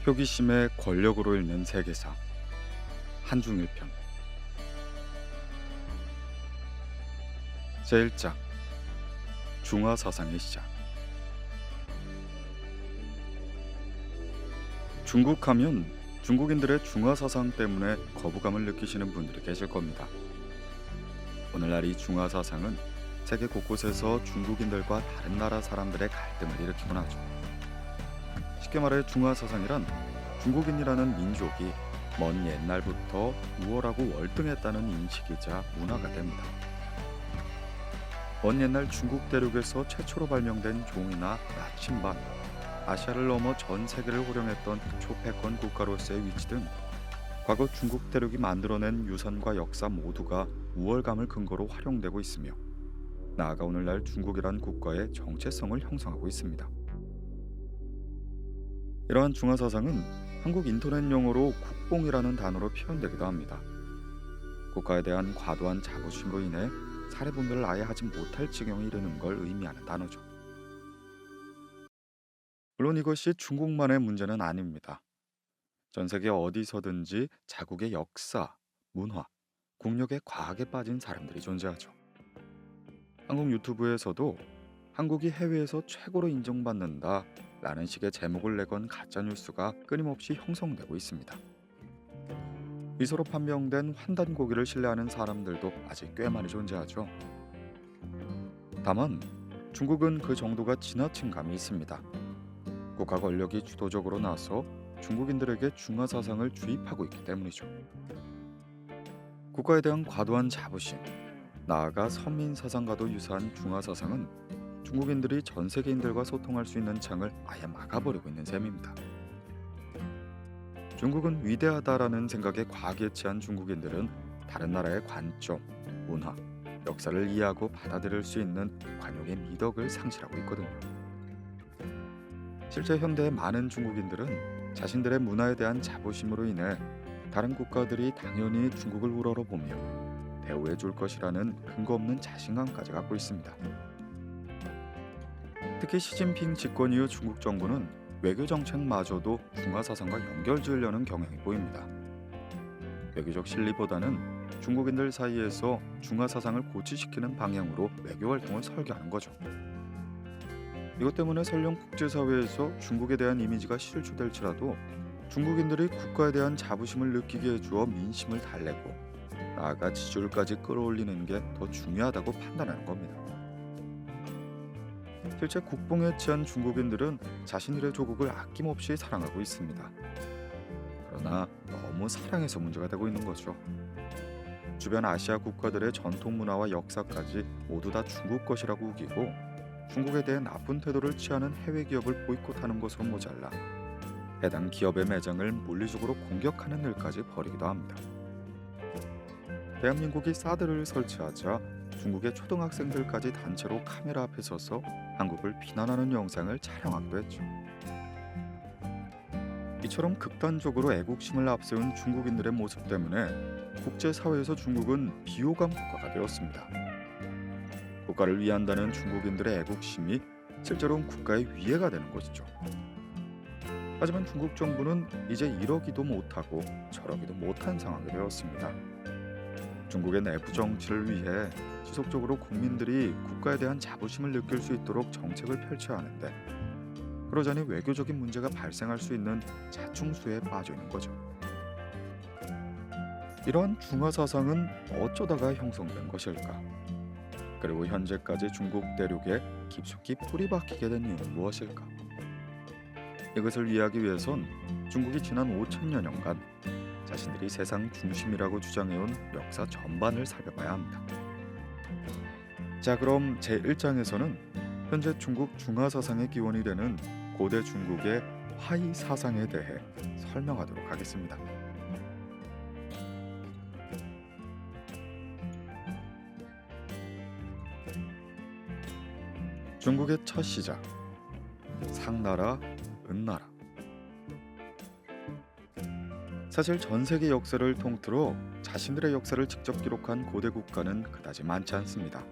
호기심에 권력으로 읽는 세계사 한중일편 제1장 중화사상의 시작. 중국하면 중국인들의 중화사상 때문에 거부감을 느끼시는 분들이 계실 겁니다. 오늘날 이 중화사상은 세계 곳곳에서 중국인들과 다른 나라 사람들의 갈등을 일으키곤 하죠. 쉽게 말해 중화사상이란 중국인이라는 민족이 먼 옛날부터 우월하고 월등했다는 인식이자 문화가 됩니다. 먼 옛날 중국 대륙에서 최초로 발명된 종이나 나침반, 아시아를 넘어 전 세계를 호령했던 초패권 국가로서의 위치 등 과거 중국 대륙이 만들어낸 유산과 역사 모두가 우월감을 근거로 활용되고 있으며 나아가 오늘날 중국이란 국가의 정체성을 형성하고 있습니다. 이러한 중화사상은 한국 인터넷 용어로 국뽕이라는 단어로 표현되기도 합니다. 국가에 대한 과도한 자부심으로 인해 사례 분별을 아예 하지 못할 지경에 이르는 걸 의미하는 단어죠. 물론 이것이 중국만의 문제는 아닙니다. 전 세계 어디서든지 자국의 역사, 문화, 국력에 과하게 빠진 사람들이 존재하죠. 한국 유튜브에서도 한국이 해외에서 최고로 인정받는다 라는 식의 제목을 내건 가짜뉴스가 끊임없이 형성되고 있습니다. 미소로 판명된 환단고기를 신뢰하는 사람들도 아직 꽤 많이 존재하죠. 다만 중국은 그 정도가 지나친 감이 있습니다. 국가 권력이 주도적으로 나서 중국인들에게 중화사상을 주입하고 있기 때문이죠. 국가에 대한 과도한 자부심, 나아가 선민사상과도 유사한 중화사상은 중국인들이 전 세계인들과 소통할 수 있는 창을 아예 막아버리고 있는 셈입니다. 중국은 위대하다라는 생각에 과하게 취한 중국인들은 다른 나라의 관점, 문화, 역사를 이해하고 받아들일 수 있는 관용의 미덕을 상실하고 있거든요. 실제 현대의 많은 중국인들은 자신들의 문화에 대한 자부심으로 인해 다른 국가들이 당연히 중국을 우러러보며 대우해 줄 것이라는 근거 없는 자신감까지 갖고 있습니다. 특히 시진핑 집권 이후 중국 정부는 외교 정책마저도 중화사상과 연결지으려는 경향이 보입니다. 외교적 실리보다는 중국인들 사이에서 중화사상을 고취시키는 방향으로 외교 활동을 설계하는 거죠. 이것 때문에 설령 국제사회에서 중국에 대한 이미지가 실추될지라도 중국인들이 국가에 대한 자부심을 느끼게 해주어 민심을 달래고 나아가 지지율까지 끌어올리는 게 더 중요하다고 판단하는 겁니다. 실제 국뽕에 취한 중국인들은 자신들의 조국을 아낌없이 사랑하고 있습니다. 그러나 너무 사랑해서 문제가 되고 있는 거죠. 주변 아시아 국가들의 전통 문화와 역사까지 모두 다 중국 것이라고 우기고 중국에 대해 나쁜 태도를 취하는 해외 기업을 보이콧하는 것으로 모자라 해당 기업의 매장을 물리적으로 공격하는 일까지 벌이기도 합니다. 대한민국이 사드를 설치하자 중국의 초등학생들까지 단체로 카메라 앞에 서서 한국을 비난하는 영상을 촬영하기도 했죠. 이처럼 극단적으로 애국심을 앞세운 중국인들의 모습 때문에 국제사회에서 중국은 비호감 국가가 되었습니다. 국가를 위한다는 중국인들의 애국심이 실제로는 국가의 위해가 되는 것이죠. 하지만 중국 정부는 이제 이러기도 못하고 저러기도 못한 상황이 되었습니다. 중국의 내부 정치를 위해 지속적으로 국민들이 국가에 대한 자부심을 느낄 수 있도록 정책을 펼쳐야 하는데 그러자니 외교적인 문제가 발생할 수 있는 자충수에 빠져 있는 거죠. 이러한 중화사상은 어쩌다가 형성된 것일까? 그리고 현재까지 중국 대륙에 깊숙이 뿌리 박히게 된 이유는 무엇일까? 이것을 이해하기 위해선 중국이 지난 5천여 년간 자신들이 세상 중심이라고 주장해온 역사 전반을 살펴봐야 합니다. 자, 그럼 제1장에서는 현재 중국 중화사상의 기원이 되는 고대 중국의 화이 사상에 대해 설명하도록 하겠습니다. 중국의 첫 시작, 상나라, 은나라. 사실 전 세계 역사를 통틀어 자신들의 역사를 직접 기록한 고대 국가는 그다지 많지 않습니다.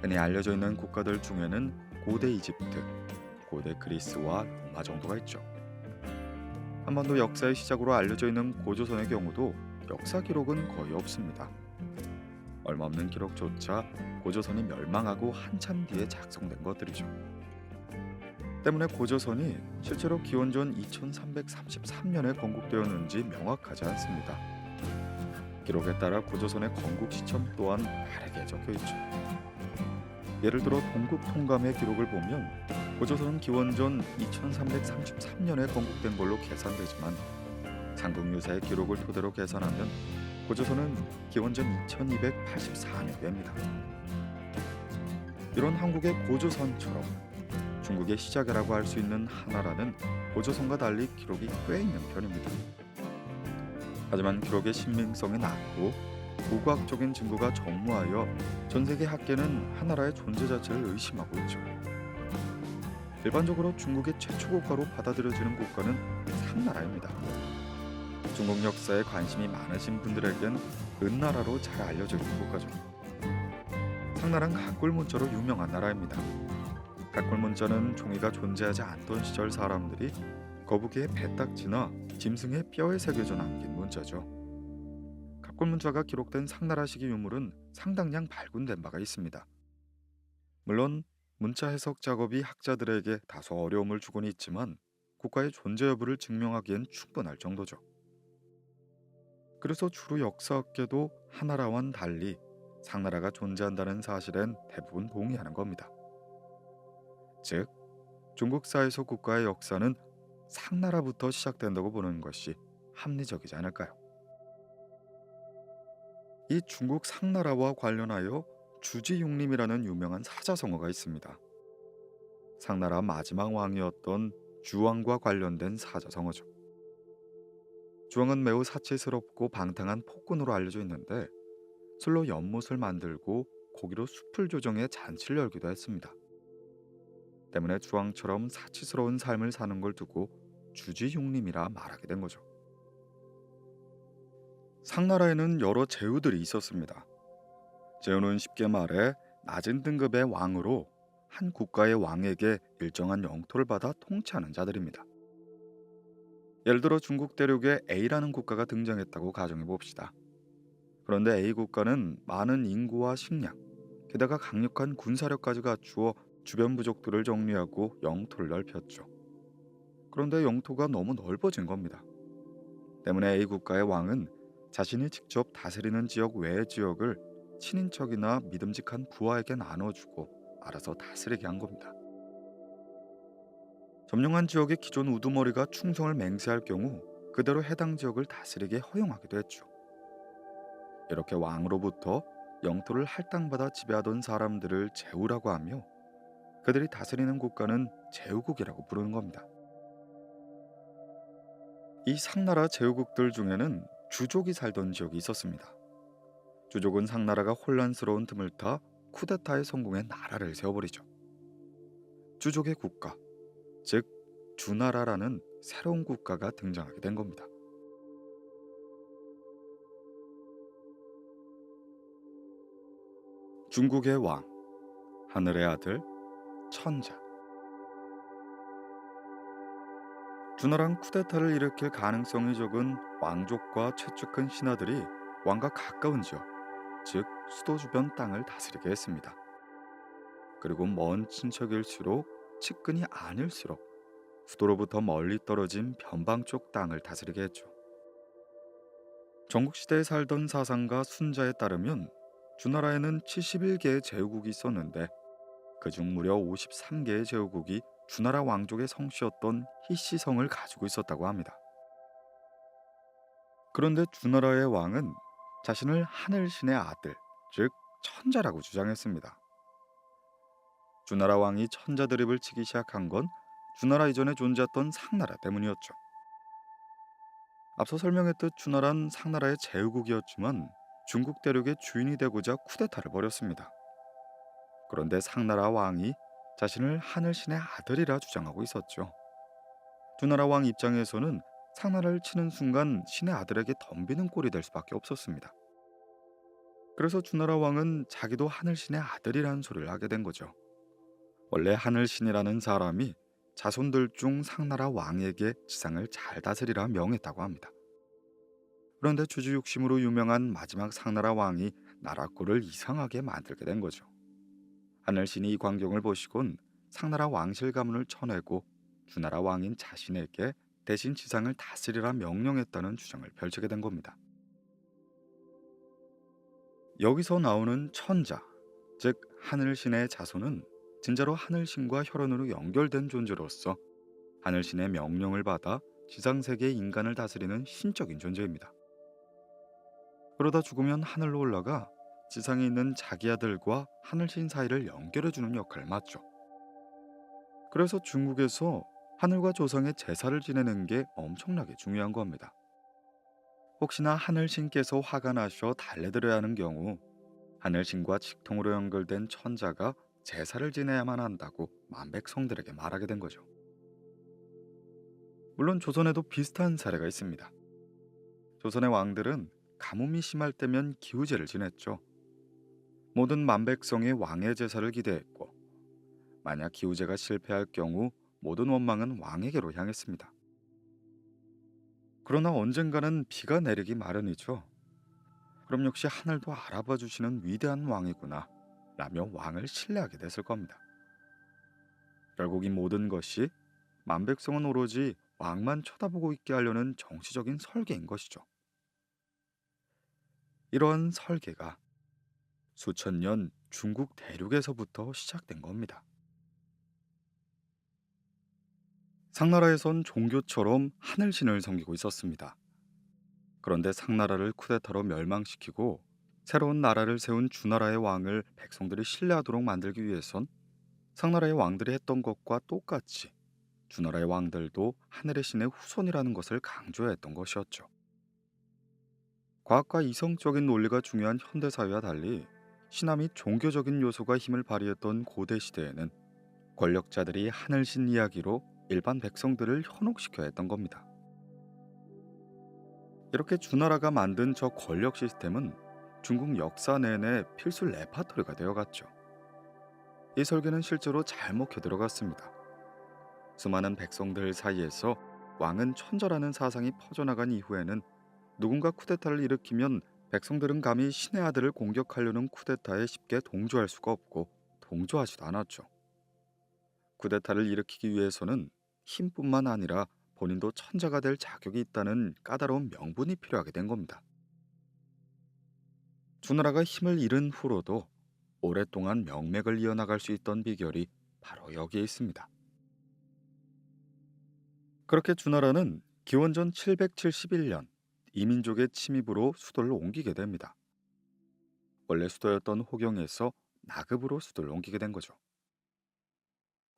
흔히 알려져 있는 국가들 중에는 고대 이집트, 고대 그리스와 로마 정도가 있죠. 한반도 역사의 시작으로 알려져 있는 고조선의 경우도 역사 기록은 거의 없습니다. 얼마 없는 기록조차 고조선이 멸망하고 한참 뒤에 작성된 것들이죠. 때문에 고조선이 실제로 기원전 2333년에 건국되었는지 명확하지 않습니다. 기록에 따라 고조선의 건국 시점 또한 다르게 적혀 있죠. 예를 들어 동국통감의 기록을 보면 고조선은 기원전 2333년에 건국된 걸로 계산되지만 삼국유사의 기록을 토대로 계산하면 고조선은 기원전 2284년입니다. 이런 한국의 고조선처럼 중국의 시작이라고 할 수 있는 한나라는 고조선과 달리 기록이 꽤 있는 편입니다. 하지만 기록의 신빙성이 낮고 고고학적인 증거가 전무하여 전 세계 학계는 한나라의 존재 자체를 의심하고 있죠. 일반적으로 중국의 최초 국가로 받아들여지는 국가는 상나라입니다. 중국 역사에 관심이 많으신 분들에겐 은나라로 잘 알려져 있는 국가죠. 상나라는 각골문자로 유명한 나라입니다. 각골문자는 종이가 존재하지 않던 시절 사람들이 거북이의 배딱지나 짐승의 뼈에 새겨져 남긴 문자죠. 각골문자가 기록된 상나라식의 유물은 상당량 발굴된 바가 있습니다. 물론 문자 해석 작업이 학자들에게 다소 어려움을 주곤 있지만 국가의 존재 여부를 증명하기엔 충분할 정도죠. 그래서 주로 역사학계도 한나라와는 달리 상나라가 존재한다는 사실엔 대부분 동의하는 겁니다. 즉, 중국사에서 국가의 역사는 상나라부터 시작된다고 보는 것이 합리적이지 않을까요? 이 중국 상나라와 관련하여 주지육림이라는 유명한 사자성어가 있습니다. 상나라 마지막 왕이었던 주왕과 관련된 사자성어죠. 주왕은 매우 사치스럽고 방탕한 폭군으로 알려져 있는데 술로 연못을 만들고 고기로 숲을 조정해 잔치를 열기도 했습니다. 때문에 주왕처럼 사치스러운 삶을 사는 걸 두고 주지육림이라 말하게 된 거죠. 상나라에는 여러 제후들이 있었습니다. 제후는 쉽게 말해 낮은 등급의 왕으로 한 국가의 왕에게 일정한 영토를 받아 통치하는 자들입니다. 예를 들어 중국 대륙에 A라는 국가가 등장했다고 가정해 봅시다. 그런데 A 국가는 많은 인구와 식량, 게다가 강력한 군사력까지 갖추어 주변 부족들을 정리하고 영토를 넓혔죠. 그런데 영토가 너무 넓어진 겁니다. 때문에 A 국가의 왕은 자신이 직접 다스리는 지역 외의 지역을 친인척이나 믿음직한 부하에게 나눠주고 알아서 다스리게 한 겁니다. 점령한 지역의 기존 우두머리가 충성을 맹세할 경우 그대로 해당 지역을 다스리게 허용하기도 했죠. 이렇게 왕으로부터 영토를 할당받아 지배하던 사람들을 제후라고 하며 그들이 다스리는 국가는 제후국이라고 부르는 겁니다. 이 상나라 제후국들 중에는 주족이 살던 지역이 있었습니다. 주족은 상나라가 혼란스러운 틈을 타 쿠데타에 성공해 나라를 세워버리죠. 주족의 국가, 즉 주나라라는 새로운 국가가 등장하게 된 겁니다. 중국의 왕, 하늘의 아들, 천자. 주나라는 쿠데타를 일으킬 가능성이 적은 왕족과 최측근 신하들이 왕과 가까운 지역, 즉 수도 주변 땅을 다스리게 했습니다. 그리고 먼 친척일수록 측근이 아닐수록 수도로부터 멀리 떨어진 변방 쪽 땅을 다스리게 했죠. 전국시대에 살던 사상가 순자에 따르면 주나라에는 71개의 제후국이 있었는데 그중 무려 53개의 제후국이 주나라 왕족의 성씨였던 히시성을 가지고 있었다고 합니다. 그런데 주나라의 왕은 자신을 하늘신의 아들, 즉 천자라고 주장했습니다. 주나라 왕이 천자 드립을 치기 시작한 건 주나라 이전에 존재했던 상나라 때문이었죠. 앞서 설명했듯 주나라는 상나라의 제후국이었지만 중국 대륙의 주인이 되고자 쿠데타를 벌였습니다. 그런데 상나라 왕이 자신을 하늘신의 아들이라 주장하고 있었죠. 주나라 왕 입장에서는 상나라를 치는 순간 신의 아들에게 덤비는 꼴이 될 수밖에 없었습니다. 그래서 주나라 왕은 자기도 하늘신의 아들이라는 소리를 하게 된 거죠. 원래 하늘신이라는 사람이 자손들 중 상나라 왕에게 지상을 잘 다스리라 명했다고 합니다. 그런데 주주 욕심으로 유명한 마지막 상나라 왕이 나라 꼴을 이상하게 만들게 된 거죠. 하늘신이 이 광경을 보시곤 상나라 왕실 가문을 쳐내고 주나라 왕인 자신에게 대신 지상을 다스리라 명령했다는 주장을 펼치게 된 겁니다. 여기서 나오는 천자, 즉 하늘신의 자손은 진짜로 하늘신과 혈연으로 연결된 존재로서 하늘신의 명령을 받아 지상세계의 인간을 다스리는 신적인 존재입니다. 그러다 죽으면 하늘로 올라가 지상에 있는 자기 아들과 하늘신 사이를 연결해주는 역할을 맡죠. 그래서 중국에서 하늘과 조상의 제사를 지내는 게 엄청나게 중요한 겁니다. 혹시나 하늘신께서 화가 나셔 달래드려야 하는 경우 하늘신과 직통으로 연결된 천자가 제사를 지내야만 한다고 만백성들에게 말하게 된 거죠. 물론 조선에도 비슷한 사례가 있습니다. 조선의 왕들은 가뭄이 심할 때면 기우제를 지냈죠. 모든 만백성이 왕의 제사를 기대했고 만약 기우제가 실패할 경우 모든 원망은 왕에게로 향했습니다. 그러나 언젠가는 비가 내리기 마련이죠. 그럼 역시 하늘도 알아봐 주시는 위대한 왕이구나 라며 왕을 신뢰하게 됐을 겁니다. 결국 이 모든 것이 만백성은 오로지 왕만 쳐다보고 있게 하려는 정치적인 설계인 것이죠. 이러한 설계가 수천 년 중국 대륙에서부터 시작된 겁니다. 상나라에선 종교처럼 하늘신을 섬기고 있었습니다. 그런데 상나라를 쿠데타로 멸망시키고 새로운 나라를 세운 주나라의 왕을 백성들이 신뢰하도록 만들기 위해선 상나라의 왕들이 했던 것과 똑같이 주나라의 왕들도 하늘의 신의 후손이라는 것을 강조했던 것이었죠. 과학과 이성적인 논리가 중요한 현대사회와 달리 신화 및 종교적인 요소가 힘을 발휘했던 고대 시대에는 권력자들이 하늘신 이야기로 일반 백성들을 현혹시켜야 했던 겁니다. 이렇게 주나라가 만든 저 권력 시스템은 중국 역사 내내 필수 레파토리가 되어갔죠. 이 설계는 실제로 잘 먹혀 들어갔습니다. 수많은 백성들 사이에서 왕은 천자라는 사상이 퍼져나간 이후에는 누군가 쿠데타를 일으키면 백성들은 감히 신의 아들을 공격하려는 쿠데타에 쉽게 동조할 수가 없고 동조하지도 않았죠. 쿠데타를 일으키기 위해서는 힘뿐만 아니라 본인도 천자가 될 자격이 있다는 까다로운 명분이 필요하게 된 겁니다. 주나라가 힘을 잃은 후로도 오랫동안 명맥을 이어나갈 수 있던 비결이 바로 여기에 있습니다. 그렇게 주나라는 기원전 771년 이민족의 침입으로 수도를 옮기게 됩니다. 원래 수도였던 호경에서 나급으로 수도를 옮기게 된 거죠.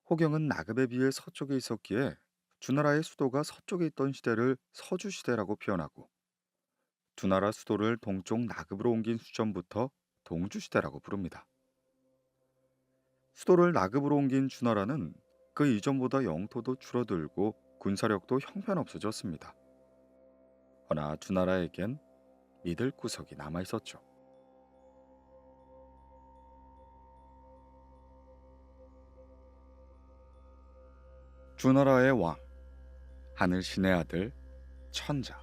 호경은 나급에 비해 서쪽에 있었기에 주나라의 수도가 서쪽에 있던 시대를 서주시대라고 표현하고 주나라 수도를 동쪽 나급으로 옮긴 시점부터 동주시대라고 부릅니다. 수도를 나급으로 옮긴 주나라는 그 이전보다 영토도 줄어들고 군사력도 형편없어졌습니다. 허나 주나라에겐 믿을 구석이 남아있었죠. 주나라의 왕, 하늘신의 아들, 천자.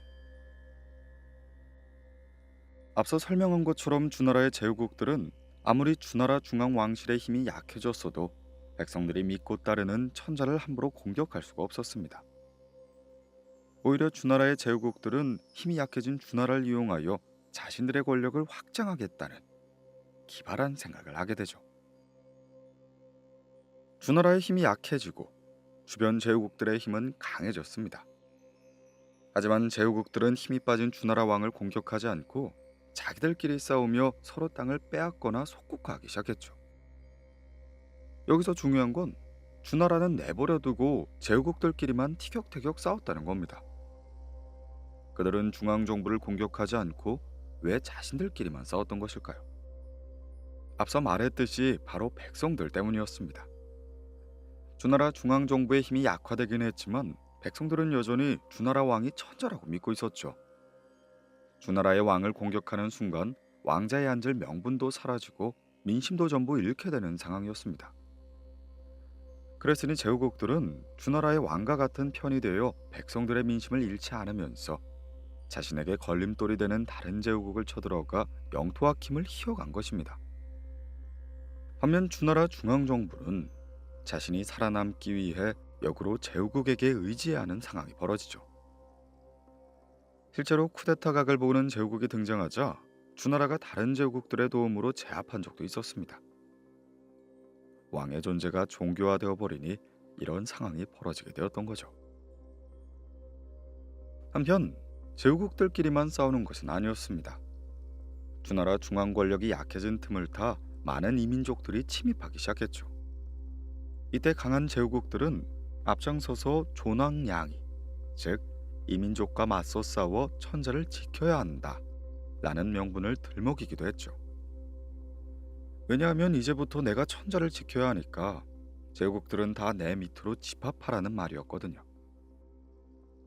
앞서 설명한 것처럼 주나라의 제후국들은 아무리 주나라 중앙왕실의 힘이 약해졌어도 백성들이 믿고 따르는 천자를 함부로 공격할 수가 없었습니다. 오히려 주나라의 제후국들은 힘이 약해진 주나라를 이용하여 자신들의 권력을 확장하겠다는 기발한 생각을 하게 되죠. 주나라의 힘이 약해지고 주변 제후국들의 힘은 강해졌습니다. 하지만 제후국들은 힘이 빠진 주나라 왕을 공격하지 않고 자기들끼리 싸우며 서로 땅을 빼앗거나 속국하기 시작했죠. 여기서 중요한 건 주나라는 내버려두고 제후국들끼리만 티격태격 싸웠다는 겁니다. 그들은 중앙정부를 공격하지 않고 왜 자신들끼리만 싸웠던 것일까요? 앞서 말했듯이 바로 백성들 때문이었습니다. 주나라 중앙정부의 힘이 약화되긴 했지만 백성들은 여전히 주나라 왕이 천자라고 믿고 있었죠. 주나라의 왕을 공격하는 순간 왕자에 앉을 명분도 사라지고 민심도 전부 잃게 되는 상황이었습니다. 그랬으니 제후국들은 주나라의 왕과 같은 편이 되어 백성들의 민심을 잃지 않으면서 자신에게 걸림돌이 되는 다른 제후국을 쳐들어가 영토와 힘을 희어간 것입니다. 반면 주나라 중앙정부는 자신이 살아남기 위해 역으로 제후국에게 의지하는 상황이 벌어지죠. 실제로 쿠데타 각을 보는 제후국이 등장하자 주나라가 다른 제후국들의 도움으로 제압한 적도 있었습니다. 왕의 존재가 종교화되어 버리니 이런 상황이 벌어지게 되었던 거죠. 한편 제후국들끼리만 싸우는 것은 아니었습니다. 주나라 중앙 권력이 약해진 틈을 타 많은 이민족들이 침입하기 시작했죠. 이때 강한 제후국들은 앞장서서 존왕양이, 즉 이민족과 맞서 싸워 천자를 지켜야 한다 라는 명분을 들먹이기도 했죠. 왜냐하면 이제부터 내가 천자를 지켜야 하니까 제후국들은 다 내 밑으로 집합하라는 말이었거든요.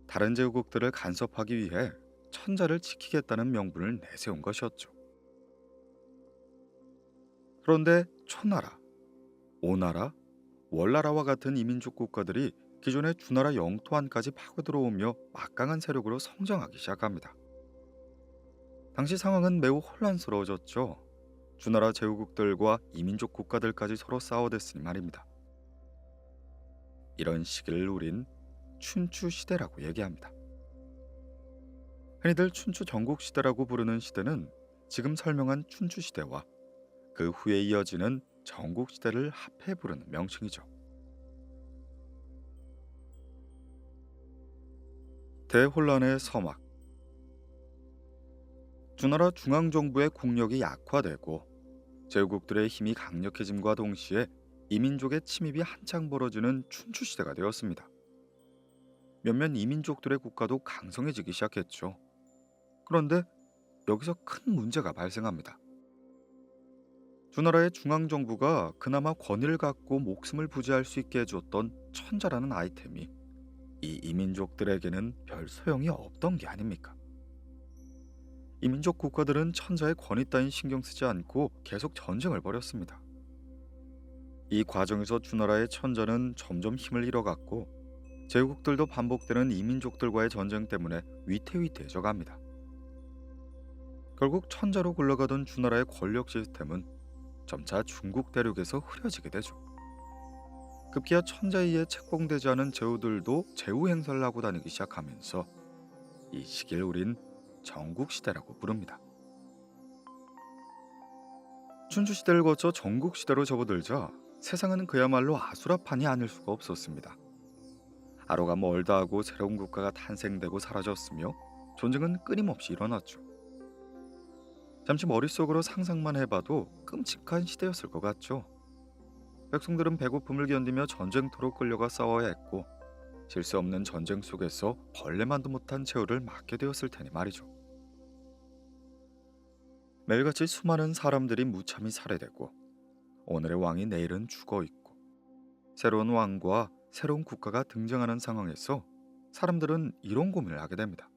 다른 제후국들을 간섭하기 위해 천자를 지키겠다는 명분을 내세운 것이었죠. 그런데 초나라, 오나라, 월나라와 같은 이민족 국가들이 기존의 주나라 영토 안까지 파고들어오며 막강한 세력으로 성장하기 시작합니다. 당시 상황은 매우 혼란스러워졌죠. 주나라 제후국들과 이민족 국가들까지 서로 싸워댔으니 말입니다. 이런 시기를 우린 춘추 시대라고 얘기합니다. 흔히들 춘추 전국 시대라고 부르는 시대는 지금 설명한 춘추 시대와 그 후에 이어지는 전국 시대를 합해 부르는 명칭이죠. 대혼란의 서막. 주나라 중앙정부의 국력이 약화되고 제후국들의 힘이 강력해짐과 동시에 이민족의 침입이 한창 벌어지는 춘추시대가 되었습니다. 몇몇 이민족들의 국가도 강성해지기 시작했죠. 그런데 여기서 큰 문제가 발생합니다. 주나라의 중앙정부가 그나마 권위를 갖고 목숨을 부지할 수 있게 해줬던 천자라는 아이템이 이 이민족들에게는 별 소용이 없던 게 아닙니까? 이민족 국가들은 천자의 권위 따윈 신경 쓰지 않고 계속 전쟁을 벌였습니다. 이 과정에서 주나라의 천자는 점점 힘을 잃어갔고 제후국들도 반복되는 이민족들과의 전쟁 때문에 위태위태해져 갑니다. 결국 천자로 굴러가던 주나라의 권력 시스템은 점차 중국 대륙에서 흐려지게 되죠. 급기야 천자에 의해 책봉되지 않은 제후들도 제후 행사를 하고 다니기 시작하면서 이 시기를 우린 전국시대라고 부릅니다. 춘추시대를 거쳐 전국시대로 접어들자 세상은 그야말로 아수라판이 아닐 수가 없었습니다. 하루가 멀다 하고 새로운 국가가 탄생되고 사라졌으며 전쟁은 끊임없이 일어났죠. 잠시 머릿속으로 상상만 해봐도 끔찍한 시대였을 것 같죠. 백성들은 배고픔을 견디며 전쟁터로 끌려가 싸워야 했고 실수 없는 전쟁 속에서 벌레만도 못한 최후를 맞게 되었을 테니 말이죠. 매일같이 수많은 사람들이 무참히 살해되고 오늘의 왕이 내일은 죽어있고 새로운 왕과 새로운 국가가 등장하는 상황에서 사람들은 이런 고민을 하게 됩니다.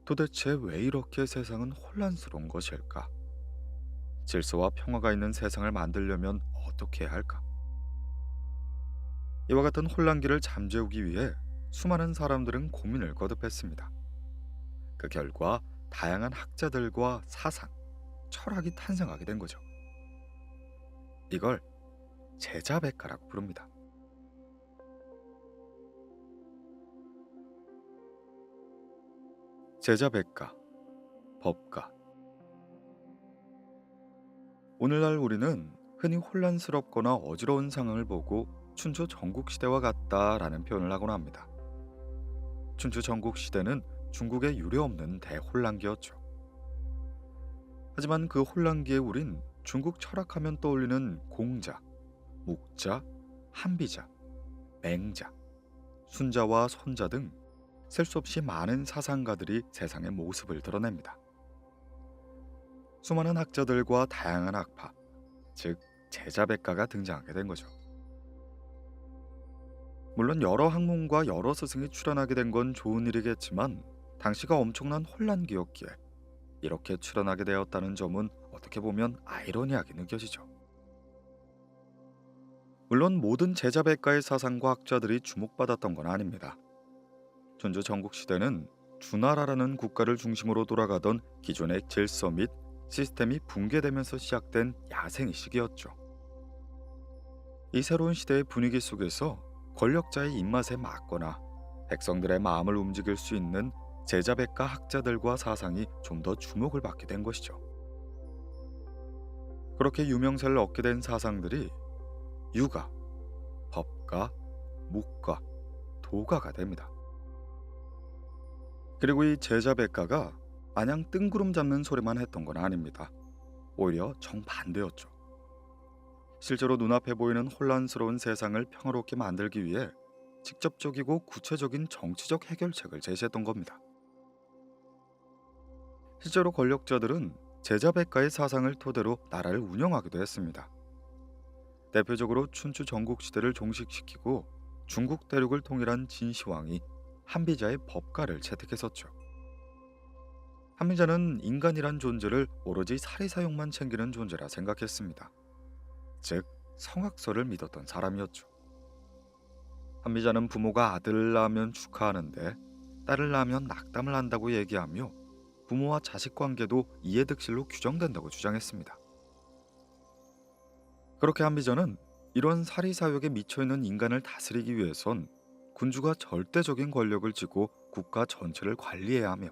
도대체 왜 이렇게 세상은 혼란스러운 것일까? 질서와 평화가 있는 세상을 만들려면 어떻게 해야 할까? 이와 같은 혼란기를 잠재우기 위해 수많은 사람들은 고민을 거듭했습니다. 그 결과 다양한 학자들과 사상, 철학이 탄생하게 된 거죠. 이걸 제자백가라고 부릅니다. 제자백가, 법가. 오늘날 우리는 흔히 혼란스럽거나 어지러운 상황을 보고 춘추 전국시대와 같다라는 표현을 하곤 합니다. 춘추 전국시대는 중국의 유례없는 대혼란기였죠. 하지만 그 혼란기에 우린 중국 철학하면 떠올리는 공자, 묵자, 한비자, 맹자, 순자와 손자 등 셀 수 없이 많은 사상가들이 세상의 모습을 드러냅니다. 수많은 학자들과 다양한 학파, 즉 제자백가가 등장하게 된 거죠. 물론 여러 학문과 여러 스승이 출연하게 된 건 좋은 일이겠지만 당시가 엄청난 혼란기였기에 이렇게 출연하게 되었다는 점은 어떻게 보면 아이러니하게 느껴지죠. 물론 모든 제자백가의 사상과 학자들이 주목받았던 건 아닙니다. 춘추 전국시대는 주나라라는 국가를 중심으로 돌아가던 기존의 질서 및 시스템이 붕괴되면서 시작된 야생의 시기였죠. 이 새로운 시대의 분위기 속에서 권력자의 입맛에 맞거나 백성들의 마음을 움직일 수 있는 제자백가 학자들과 사상이 좀 더 주목을 받게 된 것이죠. 그렇게 유명세를 얻게 된 사상들이 유가, 법가, 묵가, 도가가 됩니다. 그리고 이 제자백가가 마냥 뜬구름 잡는 소리만 했던 건 아닙니다. 오히려 정반대였죠. 실제로 눈앞에 보이는 혼란스러운 세상을 평화롭게 만들기 위해 직접적이고 구체적인 정치적 해결책을 제시했던 겁니다. 실제로 권력자들은 제자백가의 사상을 토대로 나라를 운영하기도 했습니다. 대표적으로 춘추 전국시대를 종식시키고 중국 대륙을 통일한 진시황이 한비자의 법가를 채택했었죠. 한비자는 인간이란 존재를 오로지 사리사욕만 챙기는 존재라 생각했습니다. 즉, 성악설을 믿었던 사람이었죠. 한비자는 부모가 아들을 낳으면 축하하는데 딸을 낳으면 낙담을 한다고 얘기하며 부모와 자식 관계도 이해득실로 규정된다고 주장했습니다. 그렇게 한비자는 이런 사리사욕에 미쳐있는 인간을 다스리기 위해선 군주가 절대적인 권력을 쥐고 국가 전체를 관리해야 하며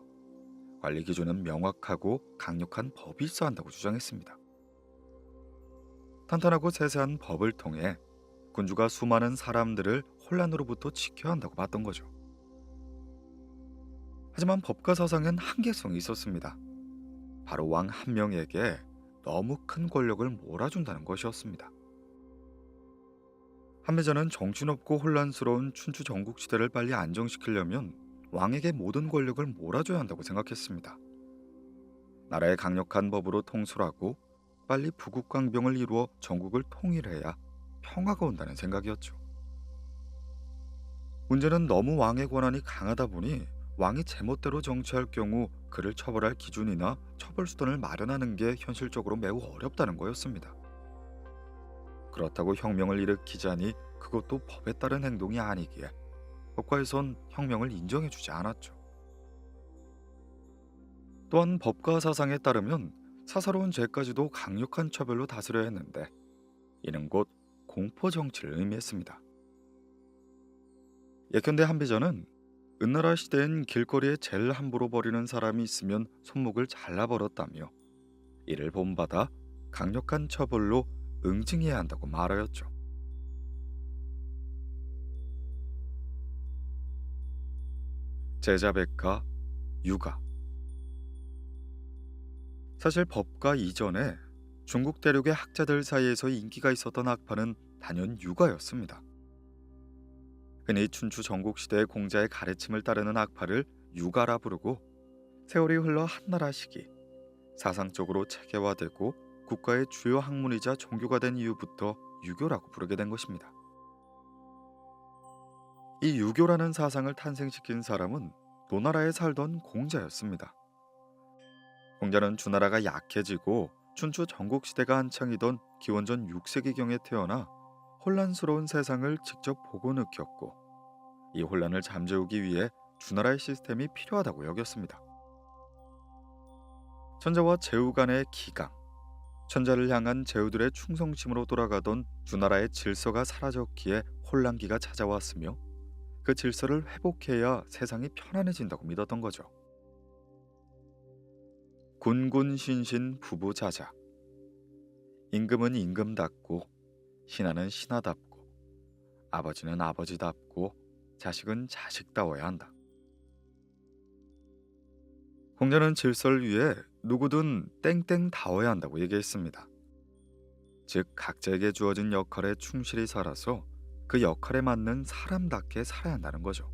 관리 기준은 명확하고 강력한 법이 있어야 한다고 주장했습니다. 탄탄하고 세세한 법을 통해 군주가 수많은 사람들을 혼란으로부터 지켜야 한다고 봤던 거죠. 하지만 법가 사상엔 한계성이 있었습니다. 바로 왕 한 명에게 너무 큰 권력을 몰아준다는 것이었습니다. 한비자는 정신없고 혼란스러운 춘추 전국시대를 빨리 안정시키려면 왕에게 모든 권력을 몰아줘야 한다고 생각했습니다. 나라의 강력한 법으로 통솔하고 빨리 부국강병을 이루어 전국을 통일해야 평화가 온다는 생각이었죠. 문제는 너무 왕의 권한이 강하다 보니 왕이 제멋대로 정치할 경우 그를 처벌할 기준이나 처벌 수단을 마련하는 게 현실적으로 매우 어렵다는 거였습니다. 그렇다고 혁명을 일으키자니 그것도 법에 따른 행동이 아니기에 법과에선 혁명을 인정해주지 않았죠. 또한 법과 사상에 따르면 사사로운 죄까지도 강력한 처벌로 다스려야 했는데 이는 곧 공포정치를 의미했습니다. 예컨대 한비자는 은나라 시대엔 길거리에 죄를 함부로 벌이는 사람이 있으면 손목을 잘라버렸다며 이를 본받아 강력한 처벌로 응징해야 한다고 말하였죠. 제자백가, 유가. 사실 법과 이전에 중국 대륙의 학자들 사이에서 인기가 있었던 학파는 단연 유가였습니다. 흔히 춘추 전국시대의 공자의 가르침을 따르는 학파를 유가라 부르고 세월이 흘러 한나라 시기 사상적으로 체계화되고 국가의 주요 학문이자 종교가 된 이후부터 유교라고 부르게 된 것입니다. 이 유교라는 사상을 탄생시킨 사람은 노나라에 살던 공자였습니다. 공자는 주나라가 약해지고 춘추 전국시대가 한창이던 기원전 6세기경에 태어나 혼란스러운 세상을 직접 보고 느꼈고 이 혼란을 잠재우기 위해 주나라의 시스템이 필요하다고 여겼습니다. 천자와 제후 간의 기강, 천자를 향한 제후들의 충성심으로 돌아가던 주나라의 질서가 사라졌기에 혼란기가 찾아왔으며 그 질서를 회복해야 세상이 편안해진다고 믿었던 거죠. 군군신신 부부자자. 임금은 임금답고 신하는 신하답고 아버지는 아버지답고 자식은 자식다워야 한다. 공자는 질서를 위해 누구든 땡땡다워야 한다고 얘기했습니다. 즉 각자에게 주어진 역할에 충실히 살아서 그 역할에 맞는 사람답게 살아야 한다는 거죠.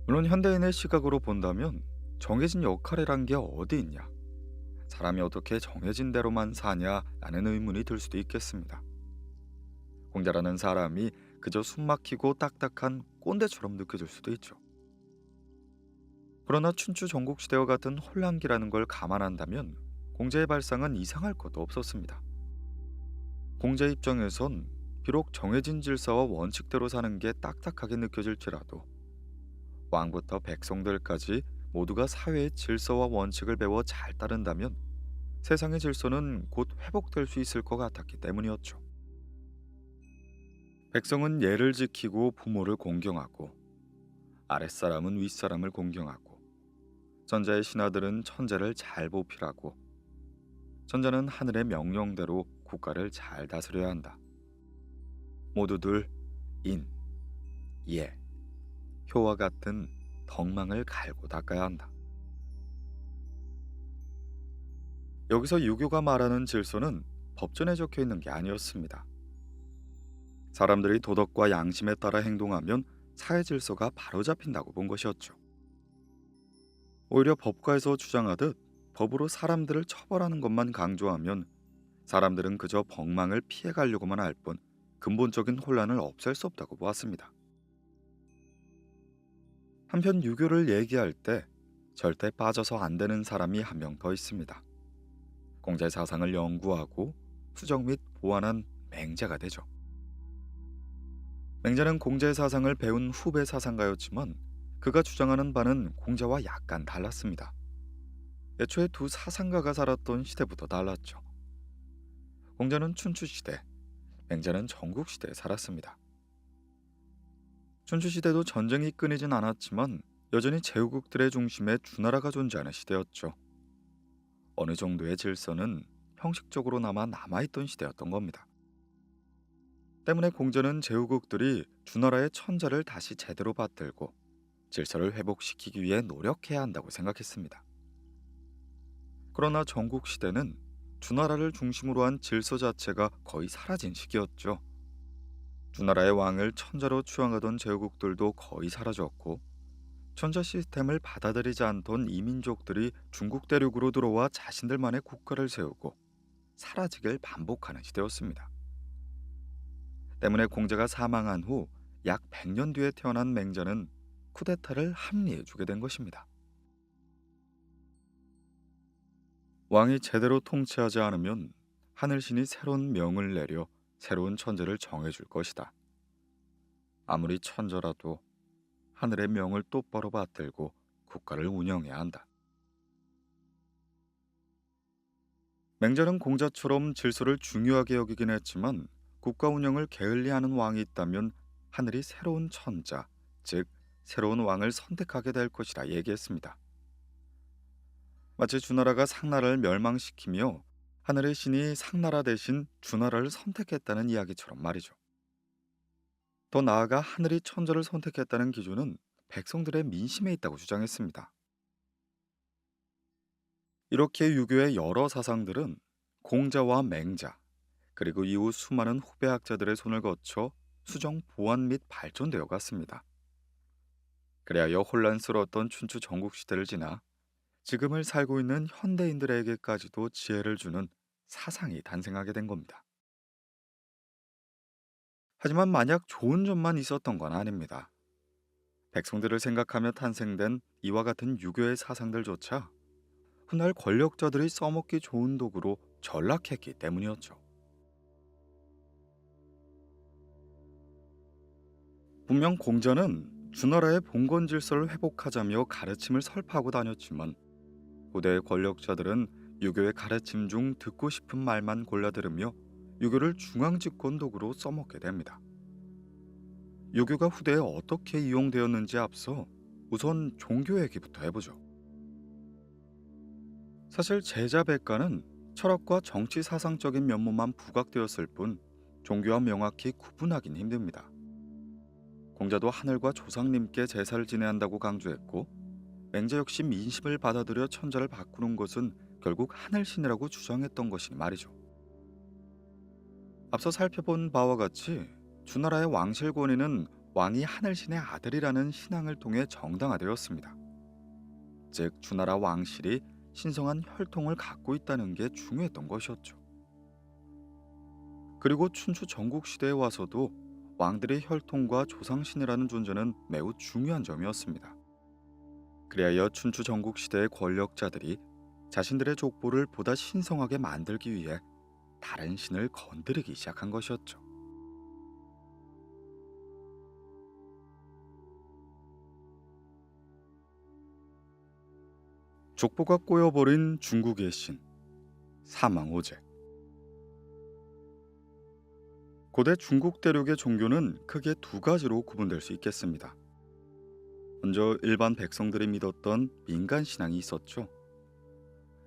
물론 현대인의 시각으로 본다면 정해진 역할이란 게 어디 있냐, 사람이 어떻게 정해진 대로만 사냐라는 의문이 들 수도 있겠습니다. 공자라는 사람이 그저 숨막히고 딱딱한 꼰대처럼 느껴질 수도 있죠. 그러나 춘추 전국시대와 같은 혼란기라는 걸 감안한다면 공자의 발상은 이상할 것도 없었습니다. 공자 입장에선 비록 정해진 질서와 원칙대로 사는 게 딱딱하게 느껴질지라도 왕부터 백성들까지 모두가 사회의 질서와 원칙을 배워 잘 따른다면 세상의 질서는 곧 회복될 수 있을 것 같았기 때문이었죠. 백성은 예를 지키고 부모를 공경하고 아랫사람은 윗사람을 공경하고 전자의 신하들은 천자를 잘 보필하고 전자는 하늘의 명령대로 국가를 잘 다스려야 한다. 모두들 인, 예, 효와 같은 덕망을 갈고 닦아야 한다. 여기서 유교가 말하는 질서는 법전에 적혀 있는 게 아니었습니다. 사람들이 도덕과 양심에 따라 행동하면 사회 질서가 바로잡힌다고 본 것이었죠. 오히려 법가에서 주장하듯 법으로 사람들을 처벌하는 것만 강조하면 사람들은 그저 법망을 피해가려고만 할 뿐 근본적인 혼란을 없앨 수 없다고 보았습니다. 한편 유교를 얘기할 때 절대 빠져서 안 되는 사람이 한 명 더 있습니다. 공자의 사상을 연구하고 수정 및 보완한 맹자가 되죠. 맹자는 공자의 사상을 배운 후배 사상가였지만 그가 주장하는 바는 공자와 약간 달랐습니다. 애초에 두 사상가가 살았던 시대부터 달랐죠. 공자는 춘추시대, 맹자는 전국시대에 살았습니다. 춘추시대도 전쟁이 끊이진 않았지만 여전히 제후국들의 중심에 주나라가 존재하는 시대였죠. 어느 정도의 질서는 형식적으로나마 남아있던 시대였던 겁니다. 때문에 공자는 제후국들이 주나라의 천자를 다시 제대로 받들고 질서를 회복시키기 위해 노력해야 한다고 생각했습니다. 그러나 전국시대는 주나라를 중심으로 한 질서 자체가 거의 사라진 시기였죠. 주나라의 왕을 천자로 추앙하던 제후국들도 거의 사라졌고 천자 시스템을 받아들이지 않던 이민족들이 중국 대륙으로 들어와 자신들만의 국가를 세우고 사라지길 반복하는 시대였습니다. 때문에 공자가 사망한 후 약 100년 뒤에 태어난 맹자는 쿠데타를 합리해주게 된 것입니다. 왕이 제대로 통치하지 않으면 하늘신이 새로운 명을 내려 새로운 천재를 정해줄 것이다. 아무리 천재라도 하늘의 명을 똑바로 받들고 국가를 운영해야 한다. 맹자는 공자처럼 질서를 중요하게 여기긴 했지만 국가 운영을 게을리하는 왕이 있다면 하늘이 새로운 천자, 즉 새로운 왕을 선택하게 될 것이라 얘기했습니다. 마치 주나라가 상나라를 멸망시키며 하늘의 신이 상나라 대신 주나라를 선택했다는 이야기처럼 말이죠. 더 나아가 하늘이 천자를 선택했다는 기준은 백성들의 민심에 있다고 주장했습니다. 이렇게 유교의 여러 사상들은 공자와 맹자, 그리고 이후 수많은 후배 학자들의 손을 거쳐 수정 보완 및 발전되어 갔습니다. 그리하여 혼란스러웠던 춘추 전국시대를 지나 지금을 살고 있는 현대인들에게까지도 지혜를 주는 사상이 탄생하게 된 겁니다. 하지만 만약 좋은 점만 있었던 건 아닙니다. 백성들을 생각하며 탄생된 이와 같은 유교의 사상들조차 훗날 권력자들이 써먹기 좋은 도구로 전락했기 때문이었죠. 분명 공자는 주나라의 봉건 질서를 회복하자며 가르침을 설파하고 다녔지만 후대의 권력자들은 유교의 가르침 중 듣고 싶은 말만 골라 들으며 유교를 중앙집권 도구로 써먹게 됩니다. 유교가 후대에 어떻게 이용되었는지 앞서 우선 종교 얘기부터 해보죠. 사실 제자백가는 철학과 정치 사상적인 면모만 부각되었을 뿐 종교와 명확히 구분하긴 힘듭니다. 공자도 하늘과 조상님께 제사를 지내야 한다고 강조했고 맹자 역시 민심을 받아들여 천자를 바꾸는 것은 결국 하늘신이라고 주장했던 것이니 말이죠. 앞서 살펴본 바와 같이 주나라의 왕실 권위는 왕이 하늘신의 아들이라는 신앙을 통해 정당화되었습니다. 즉 주나라 왕실이 신성한 혈통을 갖고 있다는 게 중요했던 것이었죠. 그리고 춘추 전국시대에 와서도 왕들의 혈통과 조상신이라는 존재는 매우 중요한 점이었습니다. 그리하여 춘추 전국시대의 권력자들이 자신들의 족보를 보다 신성하게 만들기 위해 다른 신을 건드리기 시작한 것이었죠. 족보가 꼬여버린 중국의 신 사망오제. 고대 중국 대륙의 종교는 크게 두 가지로 구분될 수 있겠습니다. 먼저 일반 백성들이 믿었던 민간 신앙이 있었죠.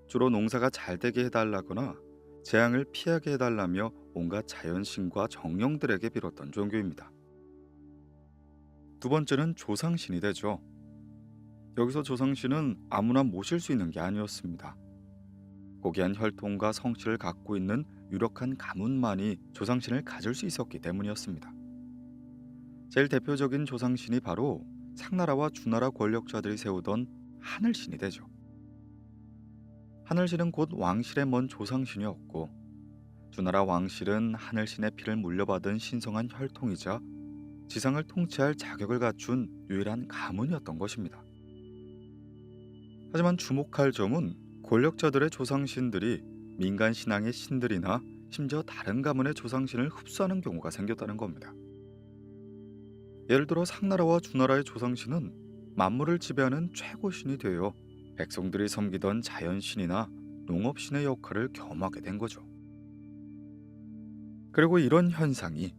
주로 농사가 잘 되게 해달라거나 재앙을 피하게 해달라며 온갖 자연신과 정령들에게 빌었던 종교입니다. 두 번째는 조상신이 되죠. 여기서 조상신은 아무나 모실 수 있는 게 아니었습니다. 고귀한 혈통과 성씨를 갖고 있는 유력한 가문만이 조상신을 가질 수 있었기 때문이었습니다. 제일 대표적인 조상신이 바로 상나라와 주나라 권력자들이 세우던 하늘신이 되죠. 하늘신은 곧 왕실의 먼 조상신이었고, 주나라 왕실은 하늘신의 피를 물려받은 신성한 혈통이자 지상을 통치할 자격을 갖춘 유일한 가문이었던 것입니다. 하지만 주목할 점은 권력자들의 조상신들이 민간 신앙의 신들이나 심지어 다른 가문의 조상신을 흡수하는 경우가 생겼다는 겁니다. 예를 들어 상나라와 주나라의 조상신은 만물을 지배하는 최고신이 되어 백성들이 섬기던 자연신이나 농업신의 역할을 겸하게 된 거죠. 그리고 이런 현상이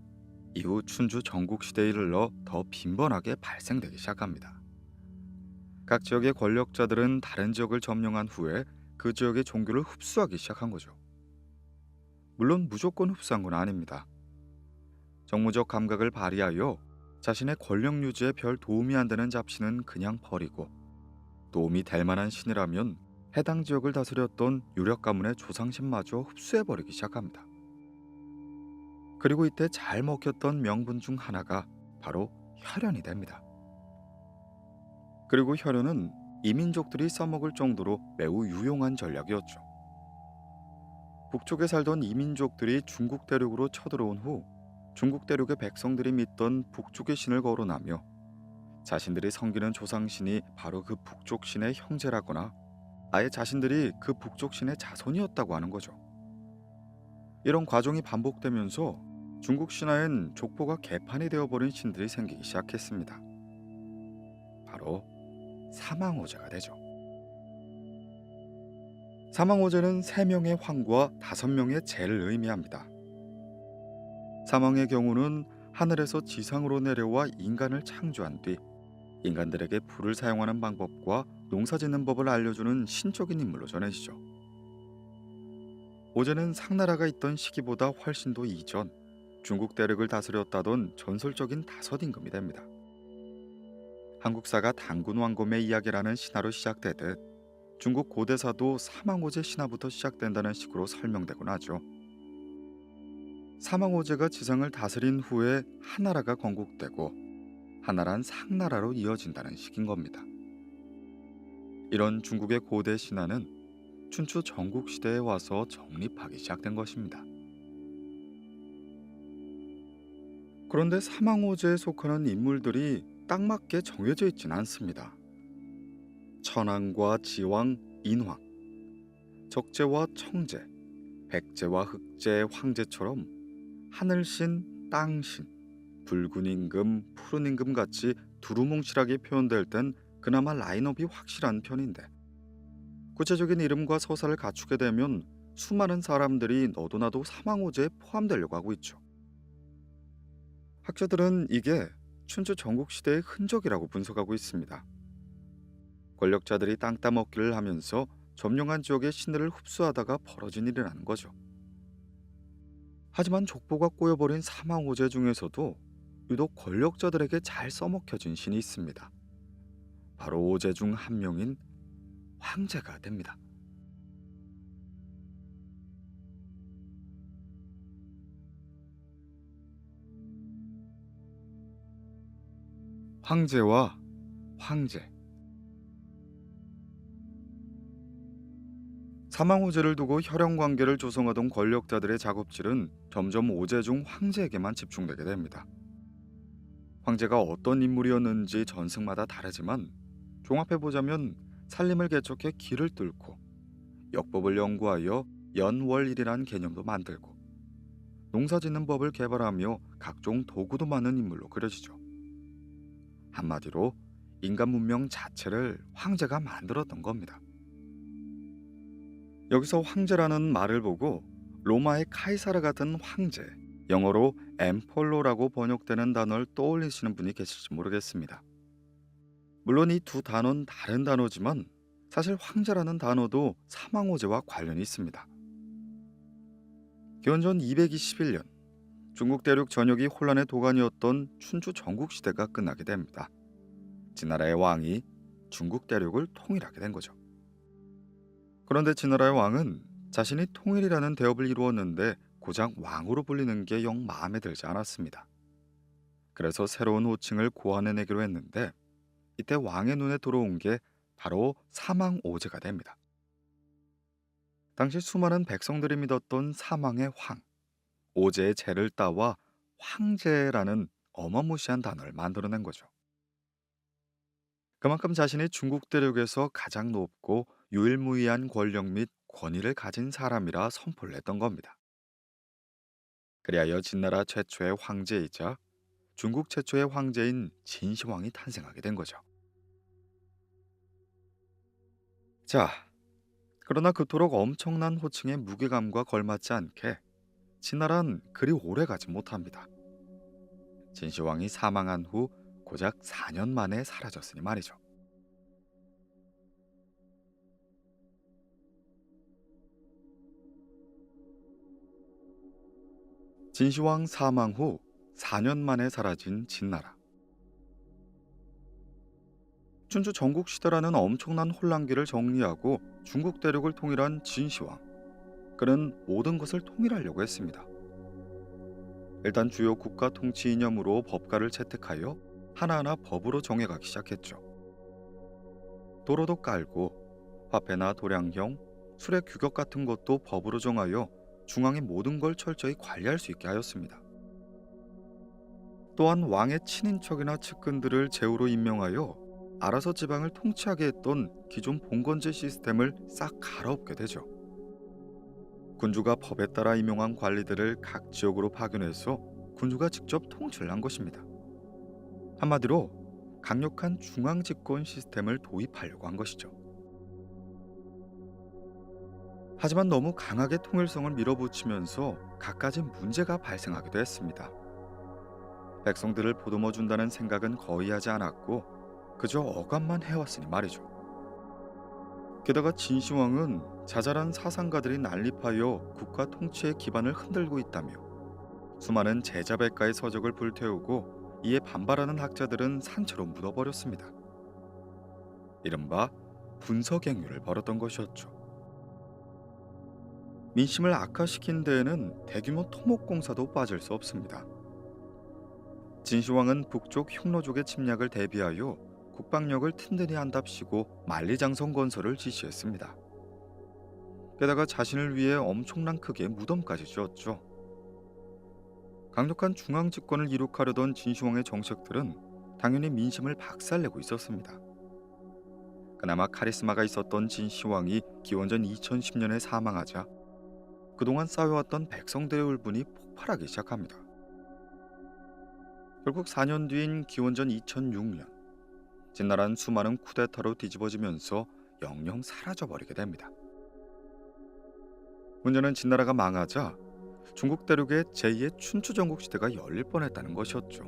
이후 춘추 전국시대에 이르러 더 빈번하게 발생되기 시작합니다. 각 지역의 권력자들은 다른 지역을 점령한 후에 그 지역의 종교를 흡수하기 시작한 거죠. 물론 무조건 흡수한 건 아닙니다. 정무적 감각을 발휘하여 자신의 권력 유지에 별 도움이 안 되는 잡신은 그냥 버리고, 도움이 될 만한 신이라면 해당 지역을 다스렸던 유력 가문의 조상신마저 흡수해버리기 시작합니다. 그리고 이때 잘 먹혔던 명분 중 하나가 바로 혈연이 됩니다. 그리고 혈연은 이민족들이 써먹을 정도로 매우 유용한 전략이었죠. 북쪽에 살던 이민족들이 중국 대륙으로 쳐들어온 후 중국 대륙의 백성들이 믿던 북쪽의 신을 거론하며 자신들이 섬기는 조상신이 바로 그 북쪽 신의 형제라거나 아예 자신들이 그 북쪽 신의 자손이었다고 하는 거죠. 이런 과정이 반복되면서 중국 신화엔 족보가 개판이 되어버린 신들이 생기기 시작했습니다. 바로 사망오제가 되죠. 사망오제는 3명의 황과 5명의 제를 의미합니다. 사망의 경우는 하늘에서 지상으로 내려와 인간을 창조한 뒤 인간들에게 불을 사용하는 방법과 농사짓는 법을 알려주는 신적인 인물로 전해지죠. 오제는 상나라가 있던 시기보다 훨씬 더 이전 중국 대륙을 다스렸다던 전설적인 다섯임금이 됩니다. 한국사가 단군 왕검의 이야기라는 신화로 시작되듯 중국 고대사도 사망오제 신화부터 시작된다는 식으로 설명되곤 하죠. 사망오제가 지상을 다스린 후에 하나라가 건국되고 하나란 상나라로 이어진다는 식인 겁니다. 이런 중국의 고대 신화는 춘추 전국시대에 와서 정립하기 시작된 것입니다. 그런데 사망오제에 속하는 인물들이 딱 맞게 정해져 있진 않습니다. 천왕과 지왕, 인왕, 적재와 청재, 백제와 흑제, 황제처럼 하늘신, 땅신, 붉은 임금, 푸른 임금 같이 두루뭉실하게 표현될 땐 그나마 라인업이 확실한 편인데, 구체적인 이름과 서사를 갖추게 되면 수많은 사람들이 너도 나도 사망오제에 포함되려고 하고 있죠. 학자들은 이게 춘추 전국시대의 흔적이라고 분석하고 있습니다. 권력자들이 땅 따먹기를 하면서 점령한 지역의 신들을 흡수하다가 벌어진 일이라는 거죠. 하지만 족보가 꼬여버린 사망오제 중에서도 유독 권력자들에게 잘 써먹혀진 신이 있습니다. 바로 오제 중 한 명인 황제가 됩니다. 황제와 황제. 사망오제를 두고 혈연관계를 조성하던 권력자들의 작업질은 점점 오제 중 황제에게만 집중되게 됩니다. 황제가 어떤 인물이었는지 전승마다 다르지만 종합해보자면 살림을 개척해 길을 뚫고 역법을 연구하여 연월일이란 개념도 만들고 농사짓는 법을 개발하며 각종 도구도 많은 인물로 그려지죠. 한마디로 인간 문명 자체를 황제가 만들었던 겁니다. 여기서 황제라는 말을 보고 로마의 카이사르 같은 황제, 영어로 엠폴로라고 번역되는 단어를 떠올리시는 분이 계실지 모르겠습니다. 물론 이 두 단어는 다른 단어지만 사실 황제라는 단어도 사망호제와 관련이 있습니다. 기원전 221년 중국 대륙 전역이 혼란의 도가니였던 춘추 전국시대가 끝나게 됩니다. 진나라의 왕이 중국 대륙을 통일하게 된 거죠. 그런데 진나라의 왕은 자신이 통일이라는 대업을 이루었는데 고작 왕으로 불리는 게 영 마음에 들지 않았습니다. 그래서 새로운 호칭을 고안해내기로 했는데 이때 왕의 눈에 들어온 게 바로 사망오제가 됩니다. 당시 수많은 백성들이 믿었던 사망의 황, 오제의 제를 따와 황제라는 어마무시한 단어를 만들어낸 거죠. 그만큼 자신이 중국 대륙에서 가장 높고 유일무이한 권력 및 권위를 가진 사람이라 선포를 했던 겁니다. 그리하여 진나라 최초의 황제이자 중국 최초의 황제인 진시황이 탄생하게 된 거죠. 자, 그러나 그토록 엄청난 호칭의 무게감과 걸맞지 않게 진나라는 그리 오래 가지 못합니다. 진시황이 사망한 후 고작 4년 만에 사라졌으니 말이죠. 진시황 사망 후 4년 만에 사라진 진나라. 춘추 전국시대라는 엄청난 혼란기를 정리하고 중국 대륙을 통일한 진시황. 그는 모든 것을 통일하려고 했습니다. 일단 주요 국가 통치 이념으로 법가를 채택하여 하나하나 법으로 정해가기 시작했죠. 도로도 깔고 화폐나 도량형, 수레 규격 같은 것도 법으로 정하여 중앙이 모든 걸 철저히 관리할 수 있게 하였습니다. 또한 왕의 친인척이나 측근들을 제후로 임명하여 알아서 지방을 통치하게 했던 기존 봉건제 시스템을 싹 갈아엎게 되죠. 군주가 법에 따라 임용한 관리들을 각 지역으로 파견해서 군주가 직접 통치를 한 것입니다. 한마디로 강력한 중앙 집권 시스템을 도입하려고 한 것이죠. 하지만 너무 강하게 통일성을 밀어붙이면서 갖가지 문제가 발생하기도 했습니다. 백성들을 보듬어 준다는 생각은 거의 하지 않았고 그저 억압만 해왔으니 말이죠. 게다가 진시황은 자잘한 사상가들이 난립하여 국가 통치의 기반을 흔들고 있다며 수많은 제자백가의 서적을 불태우고 이에 반발하는 학자들은 산채로 묻어버렸습니다. 이른바 분서갱유를 벌였던 것이었죠. 민심을 악화시킨 데에는 대규모 토목공사도 빠질 수 없습니다. 진시황은 북쪽 흉노족의 침략을 대비하여 국방력을 튼튼히 한답시고 만리장성 건설을 지시했습니다. 게다가 자신을 위해 엄청난 크기의 무덤까지 지었죠. 강력한 중앙 집권을 이룩하려던 진시황의 정책들은 당연히 민심을 박살내고 있었습니다. 그나마 카리스마가 있었던 진시황이 기원전 2010년에 사망하자 그동안 쌓여왔던 백성들의 울분이 폭발하기 시작합니다. 결국 4년 뒤인 기원전 2006년 진나라는 수많은 쿠데타로 뒤집어지면서 영영 사라져버리게 됩니다. 문제는 진나라가 망하자 중국 대륙의 제2의 춘추 전국시대가 열릴 뻔했다는 것이었죠.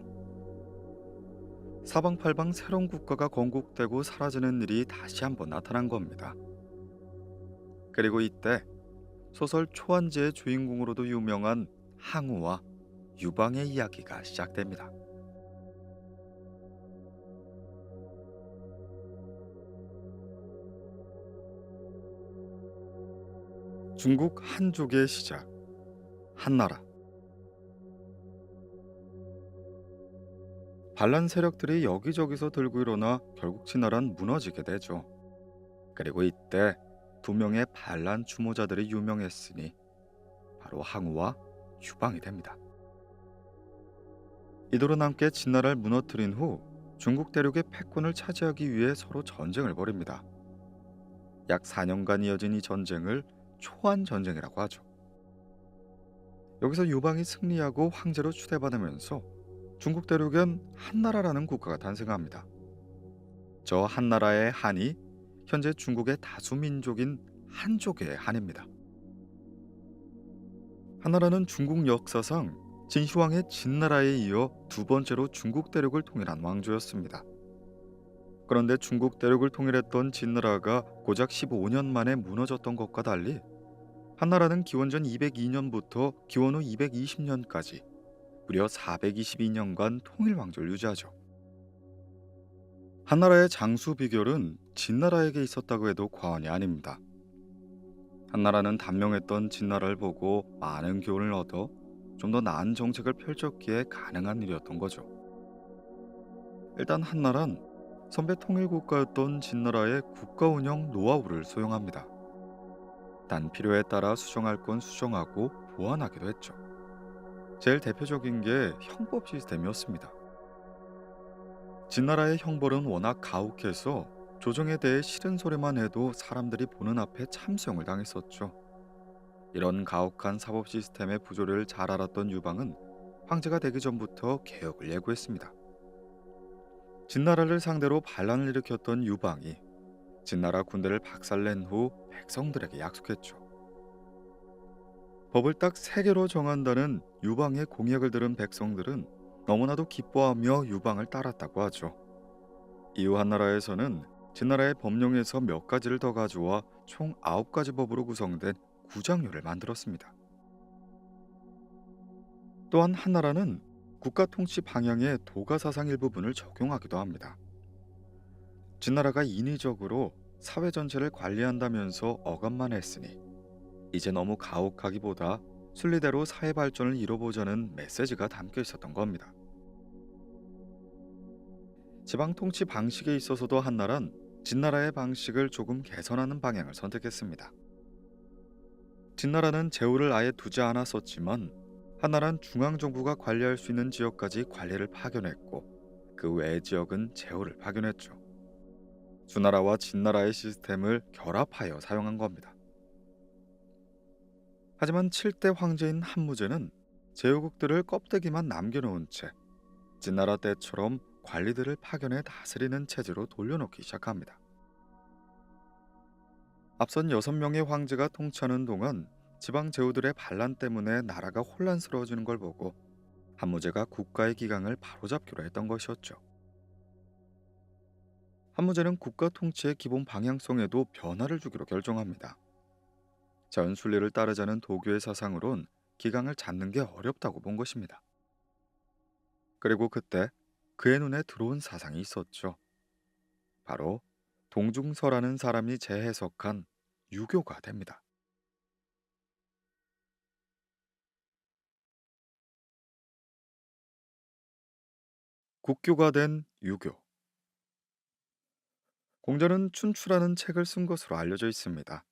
사방팔방 새로운 국가가 건국되고 사라지는 일이 다시 한번 나타난 겁니다. 그리고 이때 소설 초안제의 주인공으로도 유명한 항우와 유방의 이야기가 시작됩니다. 중국 한족의 시작, 한나라. 반란 세력들이 여기저기서 들고 일어나 결국 진나라는 무너지게 되죠. 그리고 이때 두 명의 반란 추모자들이 유명했으니 바로 항우와 유방이 됩니다. 이들은 함께 진나라를 무너뜨린 후 중국 대륙의 패권을 차지하기 위해 서로 전쟁을 벌입니다. 약 4년간 이어진 이 전쟁을 초안 전쟁이라고 하죠. 여기서 유방이 승리하고 황제로 추대받으면서 중국 대륙엔 한나라라는 국가가 탄생합니다. 저 한나라의 한이 현재 중국의 다수 민족인 한족의 한입니다. 한나라는 중국 역사상 진시황의 진나라에 이어 두 번째로 중국 대륙을 통일한 왕조였습니다. 그런데 중국 대륙을 통일했던 진나라가 고작 15년 만에 무너졌던 것과 달리 한나라는 기원전 202년부터 기원 후 220년까지 무려 422년간 통일 왕조를 유지하죠. 한나라의 장수 비결은 진나라에게 있었다고 해도 과언이 아닙니다. 한나라는 단명했던 진나라를 보고 많은 교훈을 얻어 좀 더 나은 정책을 펼쳤기에 가능한 일이었던 거죠. 일단 한나라는 선배 통일국가였던 진나라의 국가 운영 노하우를 소용합니다. 단 필요에 따라 수정할 건 수정하고 보완하기도 했죠. 제일 대표적인 게 형법 시스템이었습니다. 진나라의 형벌은 워낙 가혹해서 조정에 대해 싫은 소리만 해도 사람들이 보는 앞에 참수형을 당했었죠. 이런 가혹한 사법 시스템의 부조리를 잘 알았던 유방은 황제가 되기 전부터 개혁을 예고했습니다. 진나라를 상대로 반란을 일으켰던 유방이 진나라 군대를 박살낸 후 백성들에게 약속했죠. 법을 딱 3개로 정한다는 유방의 공약을 들은 백성들은 너무나도 기뻐하며 유방을 따랐다고 하죠. 이후 한나라에서는 진나라의 법령에서 몇 가지를 더 가져와 총 9가지 법으로 구성된 구장료를 만들었습니다. 또한 한나라는 국가 통치 방향에 도가사상 일부분을 적용하기도 합니다. 진나라가 인위적으로 사회 전체를 관리한다면서 억압만 했으니 이제 너무 가혹하기보다 순리대로 사회 발전을 이뤄보자는 메시지가 담겨 있었던 겁니다. 지방 통치 방식에 있어서도 한나라는 진나라의 방식을 조금 개선하는 방향을 선택했습니다. 진나라는 제후를 아예 두지 않았었지만 한나라는 중앙정부가 관리할 수 있는 지역까지 관리를 파견했고 그 외의 지역은 제후를 파견했죠. 주나라와 진나라의 시스템을 결합하여 사용한 겁니다. 하지만 7대 황제인 한무제는 제후국들을 껍데기만 남겨놓은 채 진나라 때처럼 관리들을 파견해 다스리는 체제로 돌려놓기 시작합니다. 앞선 6명의 황제가 통치하는 동안 지방 제후들의 반란 때문에 나라가 혼란스러워지는 걸 보고 한무제가 국가의 기강을 바로잡기로 했던 것이었죠. 한무제는 국가 통치의 기본 방향성에도 변화를 주기로 결정합니다. 자연순리를 따르자는 도교의 사상으론 기강을 잡는 게 어렵다고 본 것입니다. 그리고 그때 그의 눈에 들어온 사상이 있었죠. 바로 동중서라는 사람이 재해석한 유교가 됩니다. 국교가 된 유교. 공자는 춘추라는 책을 쓴 것으로 알려져 있습니다.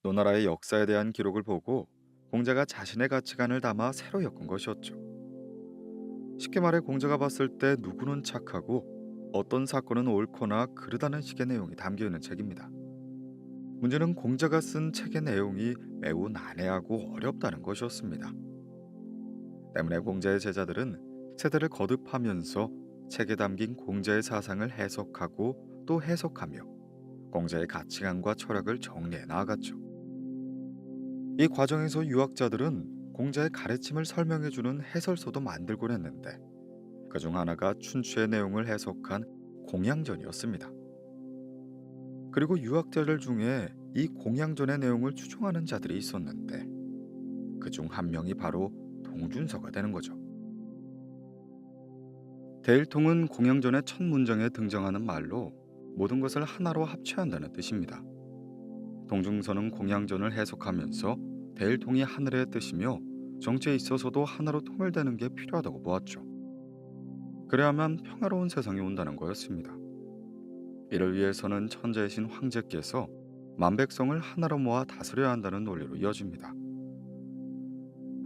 노나라의 역사에 대한 기록을 보고 공자가 자신의 가치관을 담아 새로 엮은 것이었죠. 쉽게 말해 공자가 봤을 때 누구는 착하고 어떤 사건은 옳거나 그르다는 식의 내용이 담겨 있는 책입니다. 문제는 공자가 쓴 책의 내용이 매우 난해하고 어렵다는 것이었습니다. 때문에 공자의 제자들은 세대를 거듭하면서 책에 담긴 공자의 사상을 해석하고 또 해석하며 공자의 가치관과 철학을 정리해 나아갔죠. 이 과정에서 유학자들은 공자의 가르침을 설명해주는 해설서도 만들곤 했는데 그중 하나가 춘추의 내용을 해석한 공양전이었습니다. 그리고 유학자들 중에 이 공양전의 내용을 추종하는 자들이 있었는데 그중 한 명이 바로 동준서가 되는 거죠. 대일통은 공양전의 첫 문장에 등장하는 말로 모든 것을 하나로 합체한다는 뜻입니다. 동중서는 공양전을 해석하면서 대일통이 하늘의 뜻이며 정치에 있어서도 하나로 통일되는 게 필요하다고 보았죠. 그래야만 평화로운 세상이 온다는 거였습니다. 이를 위해서는 천재이신 황제께서 만백성을 하나로 모아 다스려야 한다는 논리로 이어집니다.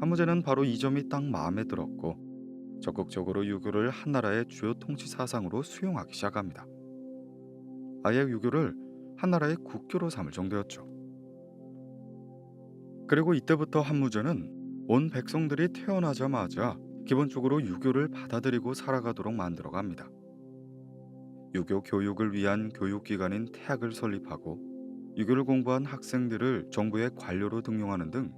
한무제는 바로 이 점이 딱 마음에 들었고 적극적으로 유교를 한나라의 주요 통치 사상으로 수용하기 시작합니다. 아예 유교를 한나라의 국교로 삼을 정도였죠. 그리고 이때부터 한무제는 온 백성들이 태어나자마자 기본적으로 유교를 받아들이고 살아가도록 만들어 갑니다. 유교 교육을 위한 교육기관인 태학을 설립하고 유교를 공부한 학생들을 정부의 관료로 등용하는 등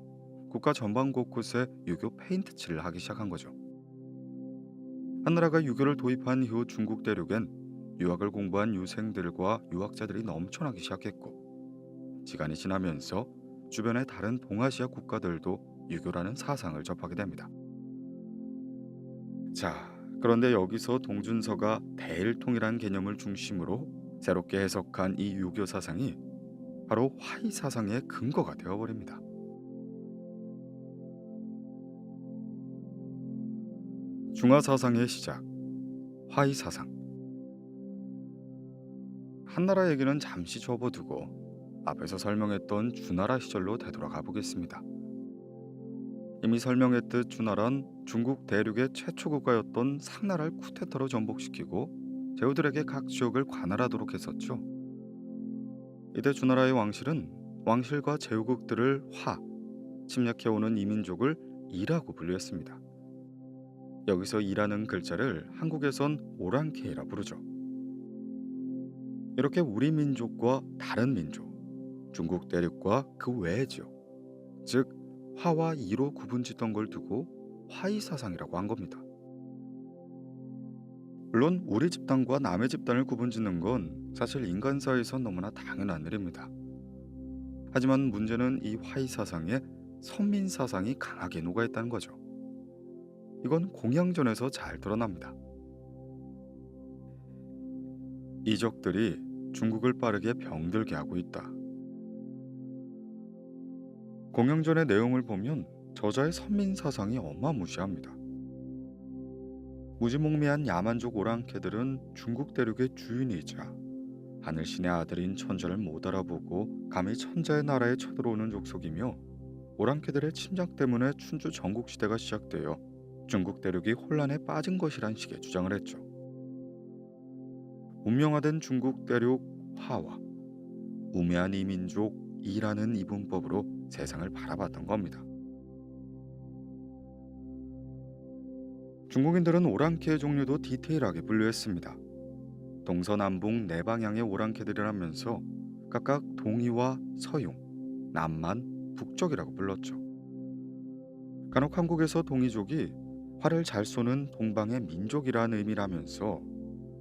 국가 전반 곳곳에 유교 페인트칠을 하기 시작한 거죠. 한나라가 유교를 도입한 이후 중국 대륙엔 유학을 공부한 유생들과 유학자들이 넘쳐나기 시작했고, 시간이 지나면서 주변의 다른 동아시아 국가들도 유교라는 사상을 접하게 됩니다. 자, 그런데 여기서 동준서가 대일통이라는 개념을 중심으로 새롭게 해석한 이 유교 사상이 바로 화이 사상의 근거가 되어버립니다. 중화 사상의 시작, 화이 사상. 한나라 얘기는 잠시 접어두고 앞에서 설명했던 주나라 시절로 되돌아가 보겠습니다. 이미 설명했듯 주나라는 중국 대륙의 최초 국가였던 상나라를 쿠데타로 전복시키고 제후들에게 각 지역을 관할하도록 했었죠. 이때 주나라의 왕실은 왕실과 제후국들을 화, 침략해오는 이민족을 이라고 분류했습니다. 여기서 이라는 글자를 한국에선 오랑캐이라 부르죠. 이렇게 우리 민족과 다른 민족, 중국 대륙과 그 외의 지역, 즉 화와 이로 구분짓던 걸 두고 화이 사상이라고 한 겁니다. 물론 우리 집단과 남의 집단을 구분짓는 건 사실 인간사에선 너무나 당연한 일입니다. 하지만 문제는 이 화이 사상에 선민 사상이 강하게 녹아있다는 거죠. 이건 공양전에서 잘 드러납니다. 이적들이 중국을 빠르게 병들게 하고 있다. 공양전의 내용을 보면 저자의 선민 사상이 어마무시합니다. 무지몽매한 야만족 오랑캐들은 중국 대륙의 주인이자 하늘신의 아들인 천자를 못 알아보고 감히 천자의 나라에 쳐들어오는 족속이며, 오랑캐들의 침략 때문에 춘추 전국시대가 시작되어 중국 대륙이 혼란에 빠진 것이란 식의 주장을 했죠. 운명화된 중국 대륙 화와 우매한 이민족 이라는 이분법으로 세상을 바라봤던 겁니다. 중국인들은 오랑캐의 종류도 디테일하게 분류했습니다. 동서남북 네 방향의 오랑캐들이라면서 각각 동이와 서융, 남만, 북적이라고 불렀죠. 간혹 한국에서 동이족이 활을 잘 쏘는 동방의 민족이라는 의미라면서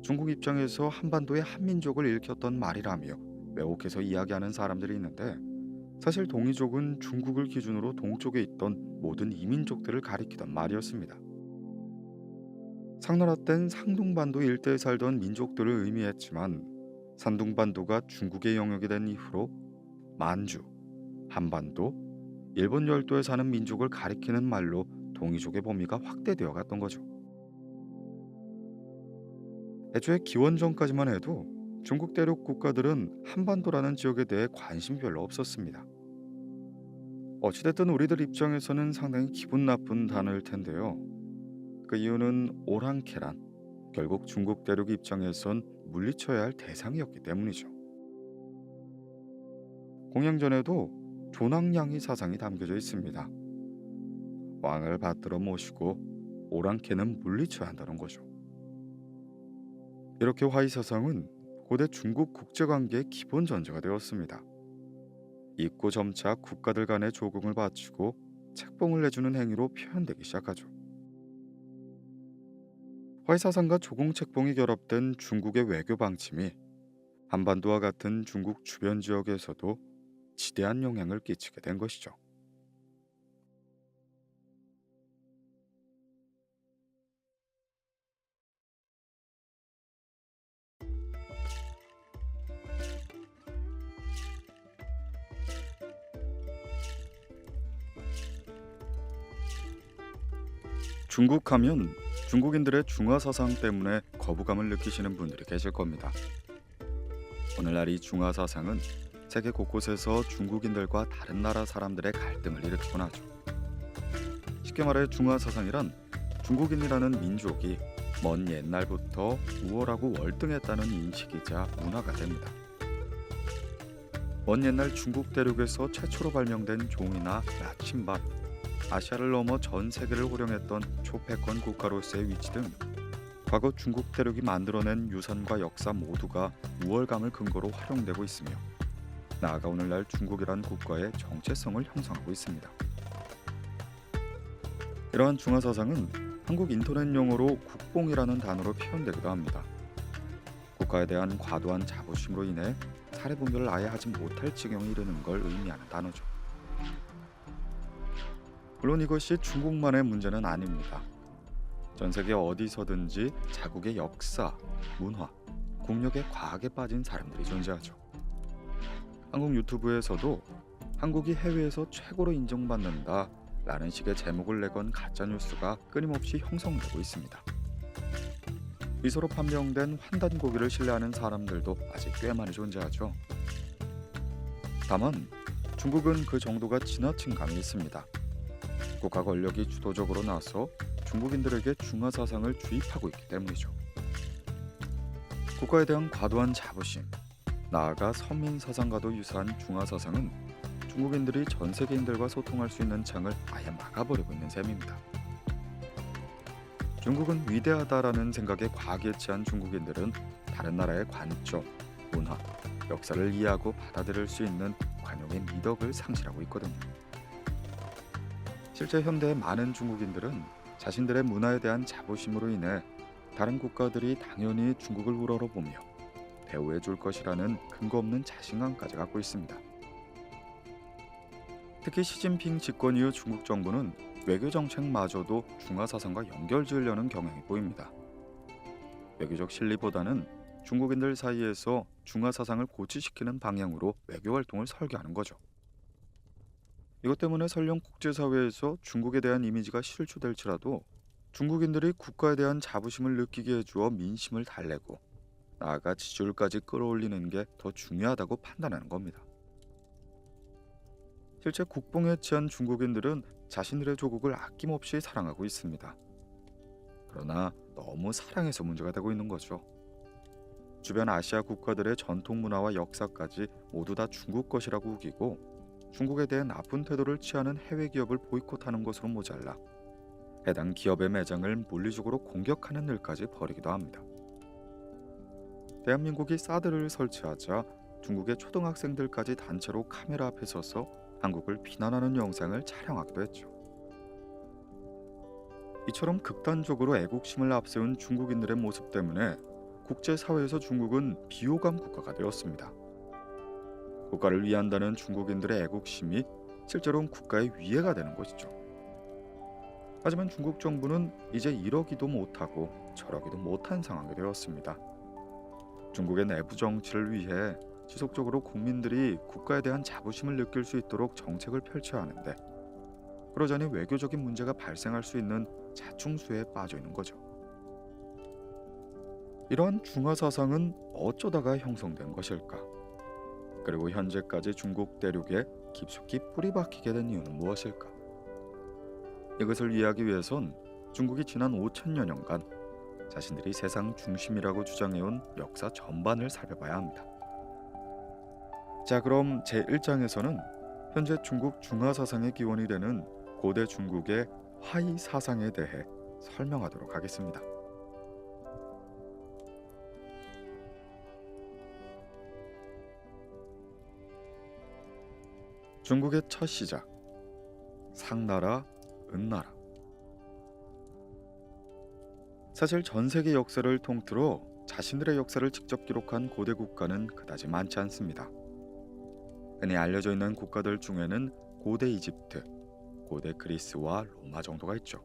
중국 입장에서 한반도의 한민족을 일컫던 말이라며 왜곡해서 이야기하는 사람들이 있는데, 사실 동이족은 중국을 기준으로 동쪽에 있던 모든 이민족들을 가리키던 말이었습니다. 상나라 땐 상둥반도 일대에 살던 민족들을 의미했지만, 산둥반도가 중국의 영역이 된 이후로 만주, 한반도, 일본 열도에 사는 민족을 가리키는 말로 동이족의 범위가 확대되어 갔던 거죠. 애초에 기원전까지만 해도 중국 대륙 국가들은 한반도라는 지역에 대해 관심이 별로 없었습니다. 어찌됐든 우리들 입장에서는 상당히 기분 나쁜 단어일 텐데요. 그 이유는 오랑캐란 결국 중국 대륙 입장에선 물리쳐야 할 대상이었기 때문이죠. 공양전에도 조낭양이 사상이 담겨져 있습니다. 왕을 받들어 모시고 오랑캐는 물리쳐야 한다는 거죠. 이렇게 화이 사상은 고대 중국 국제관계의 기본 전제가 되었습니다. 잊고 점차 국가들 간의 조공을 바치고 책봉을 내주는 행위로 표현되기 시작하죠. 화이 사상과 조공 책봉이 결합된 중국의 외교 방침이 한반도와 같은 중국 주변 지역에서도 지대한 영향을 끼치게 된 것이죠. 중국 하면 중국인들의 중화 사상 때문에 거부감을 느끼시는 분들이 계실 겁니다. 오늘날 이 중화 사상은 세계 곳곳에서 중국인들과 다른 나라 사람들의 갈등을 일으키곤 하죠. 쉽게 말해 중화 사상이란 중국인이라는 민족이 먼 옛날부터 우월하고 월등했다는 인식이자 문화가 됩니다. 먼 옛날 중국 대륙에서 최초로 발명된 종이나 나침반, 아시아를 넘어 전 세계를 호령했던 초패권 국가로서의 위치 등 과거 중국 대륙이 만들어낸 유산과 역사 모두가 우월감을 근거로 활용되고 있으며 나아가 오늘날 중국이란 국가의 정체성을 형성하고 있습니다. 이러한 중화사상은 한국 인터넷 용어로 국뽕이라는 단어로 표현되기도 합니다. 국가에 대한 과도한 자부심으로 인해 사례 분별을 아예 하지 못할 지경에 이르는 걸 의미하는 단어죠. 물론 이것이 중국만의 문제는 아닙니다. 전 세계 어디서든지 자국의 역사, 문화, 국력에 과하게 빠진 사람들이 존재하죠. 한국 유튜브에서도 한국이 해외에서 최고로 인정받는다 라는 식의 제목을 내건 가짜뉴스가 끊임없이 형성되고 있습니다. 미소로 판명된 환단고기를 신뢰하는 사람들도 아직 꽤 많이 존재하죠. 다만 중국은 그 정도가 지나친 감이 있습니다. 국가 권력이 주도적으로 나서 중국인들에게 중화사상을 주입하고 있기 때문이죠. 국가에 대한 과도한 자부심, 나아가 서민사상과도 유사한 중화사상은 중국인들이 전 세계인들과 소통할 수 있는 창을 아예 막아버리고 있는 셈입니다. 중국은 위대하다라는 생각에 과하게 취한 중국인들은 다른 나라의 관점, 문화, 역사를 이해하고 받아들일 수 있는 관용의 미덕을 상실하고 있거든요. 실제 현대의 많은 중국인들은 자신들의 문화에 대한 자부심으로 인해 다른 국가들이 당연히 중국을 우러러보며 대우해 줄 것이라는 근거 없는 자신감까지 갖고 있습니다. 특히 시진핑 집권 이후 중국 정부는 외교 정책마저도 중화사상과 연결지으려는 경향이 보입니다. 외교적 실리보다는 중국인들 사이에서 중화사상을 고취시키는 방향으로 외교 활동을 설계하는 거죠. 이것 때문에 설령 국제사회에서 중국에 대한 이미지가 실추될지라도 중국인들이 국가에 대한 자부심을 느끼게 해주어 민심을 달래고 나아가 지지율까지 끌어올리는 게 더 중요하다고 판단하는 겁니다. 실제 국뽕에 취한 중국인들은 자신들의 조국을 아낌없이 사랑하고 있습니다. 그러나 너무 사랑해서 문제가 되고 있는 거죠. 주변 아시아 국가들의 전통 문화와 역사까지 모두 다 중국 것이라고 우기고 중국에 대해 나쁜 태도를 취하는 해외 기업을 보이콧하는 것으로 모자라 해당 기업의 매장을 물리적으로 공격하는 일까지 벌이기도 합니다. 대한민국이 사드를 설치하자 중국의 초등학생들까지 단체로 카메라 앞에 서서 한국을 비난하는 영상을 촬영하기도 했죠. 이처럼 극단적으로 애국심을 앞세운 중국인들의 모습 때문에 국제사회에서 중국은 비호감 국가가 되었습니다. 국가를 위한다는 중국인들의 애국심이 실제로는 국가의 위해가 되는 것이죠. 하지만 중국 정부는 이제 이러기도 못하고 저러기도 못한 상황이 되었습니다. 중국의 내부 정치를 위해 지속적으로 국민들이 국가에 대한 자부심을 느낄 수 있도록 정책을 펼쳐야 하는데 그러자니 외교적인 문제가 발생할 수 있는 자충수에 빠져 있는 거죠. 이러한 중화사상은 어쩌다가 형성된 것일까? 그리고 현재까지 중국 대륙에 깊숙이 뿌리 박히게 된 이유는 무엇일까? 이것을 이해하기 위해선 중국이 지난 5천여 년간 자신들이 세상 중심이라고 주장해온 역사 전반을 살펴봐야 합니다. 자, 그럼 제1장에서는 현재 중국 중화사상의 기원이 되는 고대 중국의 화이 사상에 대해 설명하도록 하겠습니다. 중국의 첫 시작, 상나라, 은나라. 사실 전 세계 역사를 통틀어 자신들의 역사를 직접 기록한 고대 국가는 그다지 많지 않습니다. 흔히 알려져 있는 국가들 중에는 고대 이집트, 고대 그리스와 로마 정도가 있죠.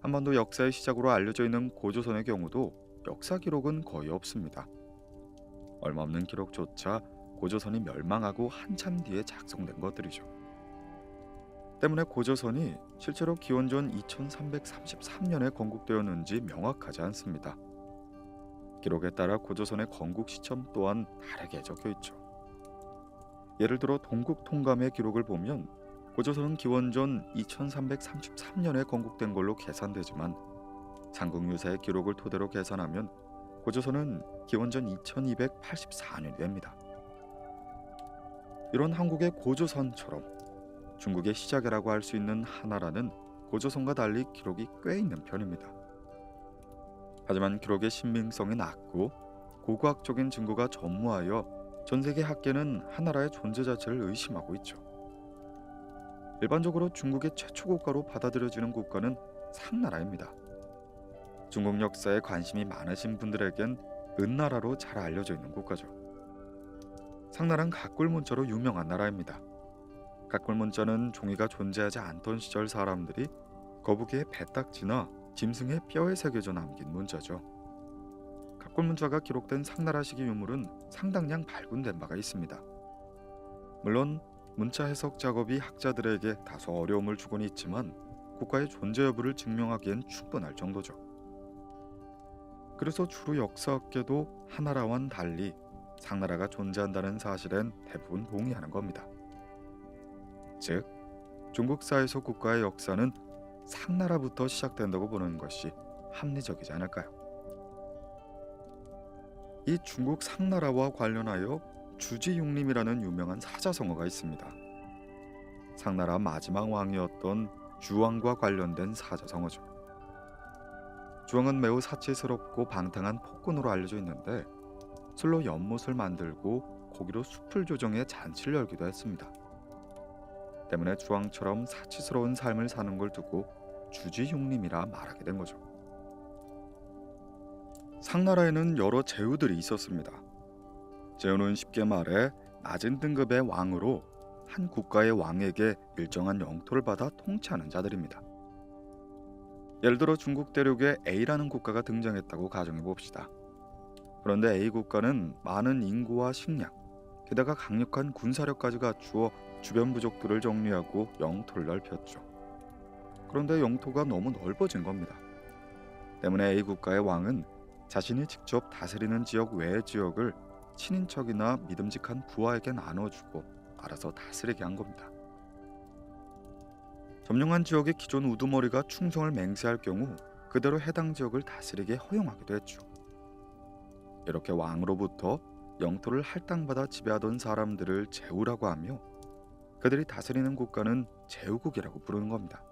한반도 역사의 시작으로 알려져 있는 고조선의 경우도 역사 기록은 거의 없습니다. 얼마 없는 기록조차 고조선이 멸망하고 한참 뒤에 작성된 것들이죠. 때문에 고조선이 실제로 기원전 2333년에 건국되었는지 명확하지 않습니다. 기록에 따라 고조선의 건국 시점 또한 다르게 적혀 있죠. 예를 들어 동국통감의 기록을 보면 고조선은 기원전 2333년에 건국된 걸로 계산되지만 삼국유사의 기록을 토대로 계산하면 고조선은 기원전 2284년이 됩니다. 이런 한국의 고조선처럼 중국의 시작이라고 할 수 있는 한나라는 고조선과 달리 기록이 꽤 있는 편입니다. 하지만 기록의 신빙성이 낮고 고고학적인 증거가 전무하여 전 세계 학계는 한나라의 존재 자체를 의심하고 있죠. 일반적으로 중국의 최초 국가로 받아들여지는 국가는 상나라입니다. 중국 역사에 관심이 많으신 분들에겐 은나라로 잘 알려져 있는 국가죠. 상나라는 각골문자로 유명한 나라입니다. 각골문자는 종이가 존재하지 않던 시절 사람들이 거북이의 배딱지나 짐승의 뼈에 새겨져 남긴 문자죠. 각골문자가 기록된 상나라 시기 유물은 상당량 발굴된 바가 있습니다. 물론 문자 해석 작업이 학자들에게 다소 어려움을 주고는 있지만 국가의 존재 여부를 증명하기엔 충분할 정도죠. 그래서 주로 역사학계도 한나라와는 달리 상나라가 존재한다는 사실엔 대부분 동의하는 겁니다. 즉, 중국사에서 국가의 역사는 상나라부터 시작된다고 보는 것이 합리적이지 않을까요? 이 중국 상나라와 관련하여 주지육림이라는 유명한 사자성어가 있습니다. 상나라 마지막 왕이었던 주왕과 관련된 사자성어죠. 주왕은 매우 사치스럽고 방탕한 폭군으로 알려져 있는데 술로 연못을 만들고 고기로 숲을 조정해 잔치를 열기도 했습니다. 때문에 주왕처럼 사치스러운 삶을 사는 걸 두고 주지육림이라 말하게 된 거죠. 상나라에는 여러 제후들이 있었습니다. 제후는 쉽게 말해 낮은 등급의 왕으로 한 국가의 왕에게 일정한 영토를 받아 통치하는 자들입니다. 예를 들어 중국 대륙에 A라는 국가가 등장했다고 가정해 봅시다. 그런데 A 국가는 많은 인구와 식량, 게다가 강력한 군사력까지 갖추어 주변 부족들을 정리하고 영토를 넓혔죠. 그런데 영토가 너무 넓어진 겁니다. 때문에 A 국가의 왕은 자신이 직접 다스리는 지역 외의 지역을 친인척이나 믿음직한 부하에게 나눠주고 알아서 다스리게 한 겁니다. 점령한 지역의 기존 우두머리가 충성을 맹세할 경우 그대로 해당 지역을 다스리게 허용하기도 했죠. 이렇게 왕으로부터 영토를 할당받아 지배하던 사람들을 제후라고 하며 그들이 다스리는 국가는 제후국이라고 부르는 겁니다.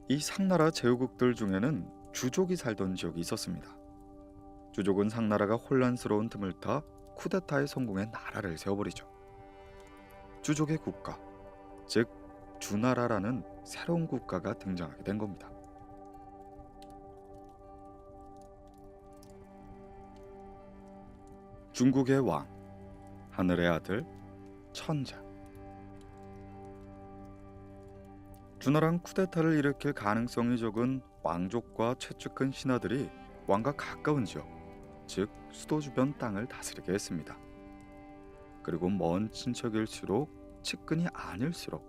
이 상나라 제후국들 중에는 주족이 살던 지역이 있었습니다. 주족은 상나라가 혼란스러운 틈을 타 쿠데타에 성공해 나라를 세워버리죠. 주족의 국가, 즉 주나라라는 새로운 국가가 등장하게 된 겁니다. 중국의 왕, 하늘의 아들, 천자. 주나라는 쿠데타를 일으킬 가능성이 적은 왕족과 최측근 신하들이 왕과 가까운 지역, 즉 수도 주변 땅을 다스리게 했습니다. 그리고 먼 친척일수록 측근이 아닐수록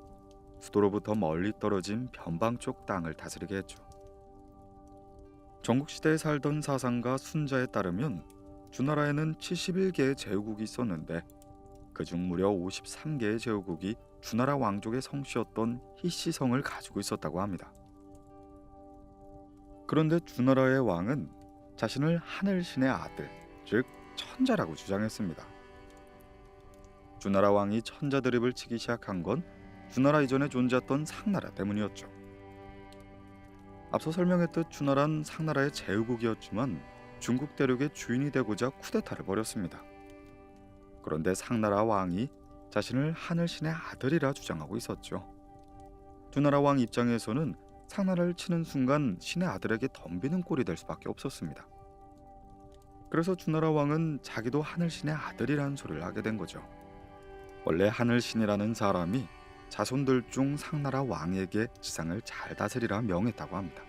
수도로부터 멀리 떨어진 변방 쪽 땅을 다스리게 했죠. 전국시대에 살던 사상가 순자에 따르면 주나라에는 71개의 제후국이 있었는데 그중 무려 53개의 제후국이 주나라 왕족의 성씨였던 히시성을 가지고 있었다고 합니다. 그런데 주나라의 왕은 자신을 하늘신의 아들, 즉 천자라고 주장했습니다. 주나라 왕이 천자 드립을 치기 시작한 건 주나라 이전에 존재했던 상나라 때문이었죠. 앞서 설명했듯 주나라는 상나라의 제후국이었지만 중국 대륙의 주인이 되고자 쿠데타를 벌였습니다. 그런데 상나라 왕이 자신을 하늘신의 아들이라 주장하고 있었죠. 주나라 왕 입장에서는 상나라를 치는 순간 신의 아들에게 덤비는 꼴이 될 수밖에 없었습니다. 그래서 주나라 왕은 자기도 하늘신의 아들이라는 소리를 하게 된 거죠. 원래 하늘신이라는 사람이 자손들 중 상나라 왕에게 지상을 잘 다스리라 명했다고 합니다.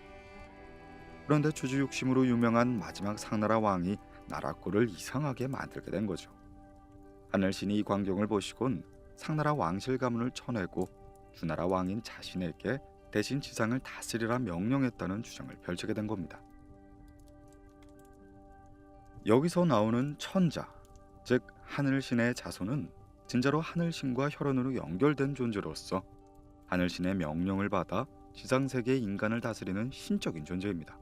그런데 주주육심으로 유명한 마지막 상나라 왕이 나라 꼴을 이상하게 만들게 된 거죠. 하늘신이 이 광경을 보시곤 상나라 왕실 가문을 쳐내고 주나라 왕인 자신에게 대신 지상을 다스리라 명령했다는 주장을 펼치게 된 겁니다. 여기서 나오는 천자, 즉 하늘신의 자손은 진짜로 하늘신과 혈연으로 연결된 존재로서 하늘신의 명령을 받아 지상세계의 인간을 다스리는 신적인 존재입니다.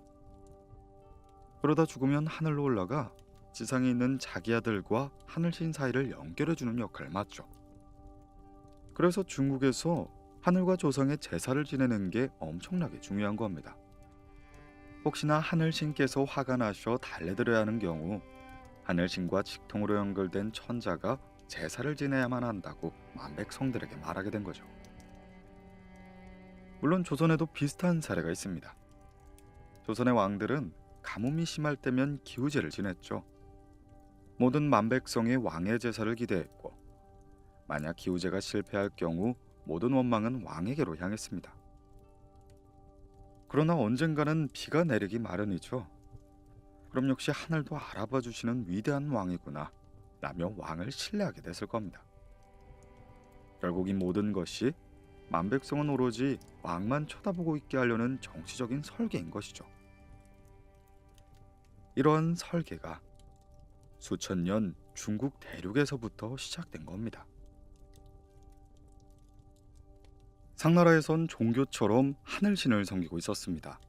그러다 죽으면 하늘로 올라가 지상에 있는 자기 아들과 하늘신 사이를 연결해주는 역할을 맡죠. 그래서 중국에서 하늘과 조상의 제사를 지내는 게 엄청나게 중요한 겁니다. 혹시나 하늘신께서 화가 나셔 달래드려야 하는 경우 하늘신과 직통으로 연결된 천자가 제사를 지내야만 한다고 만백성들에게 말하게 된 거죠. 물론 조선에도 비슷한 사례가 있습니다. 조선의 왕들은 가뭄이 심할 때면 기우제를 지냈죠. 모든 만백성이 왕의 제사를 기대했고 만약 기우제가 실패할 경우 모든 원망은 왕에게로 향했습니다. 그러나 언젠가는 비가 내리기 마련이죠. 그럼 역시 하늘도 알아봐 주시는 위대한 왕이구나 라며 왕을 신뢰하게 됐을 겁니다. 결국 이 모든 것이 만백성은 오로지 왕만 쳐다보고 있게 하려는 정치적인 설계인 것이죠. 이러한 설계가 수천 년 중국 대륙에서부터 시작된 겁니다. 상나라에선 종교처럼 하늘신을 섬기고 있었습니다.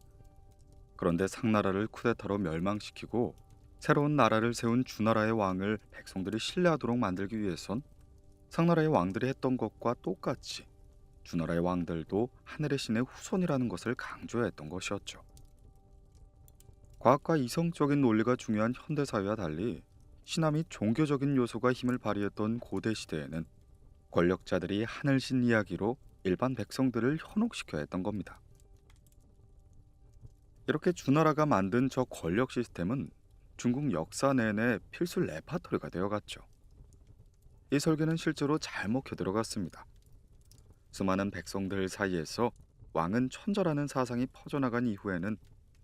그런데 상나라를 쿠데타로 멸망시키고 새로운 나라를 세운 주나라의 왕을 백성들이 신뢰하도록 만들기 위해선 상나라의 왕들이 했던 것과 똑같이 주나라의 왕들도 하늘의 신의 후손이라는 것을 강조해야 했던 것이었죠. 과학과 이성적인 논리가 중요한 현대사회와 달리 신화 및 종교적인 요소가 힘을 발휘했던 고대 시대에는 권력자들이 하늘신 이야기로 일반 백성들을 현혹시켜야 했던 겁니다. 이렇게 주나라가 만든 저 권력 시스템은 중국 역사 내내 필수 레파토리가 되어갔죠. 이 설계는 실제로 잘 먹혀 들어갔습니다. 수많은 백성들 사이에서 왕은 천자라는 사상이 퍼져나간 이후에는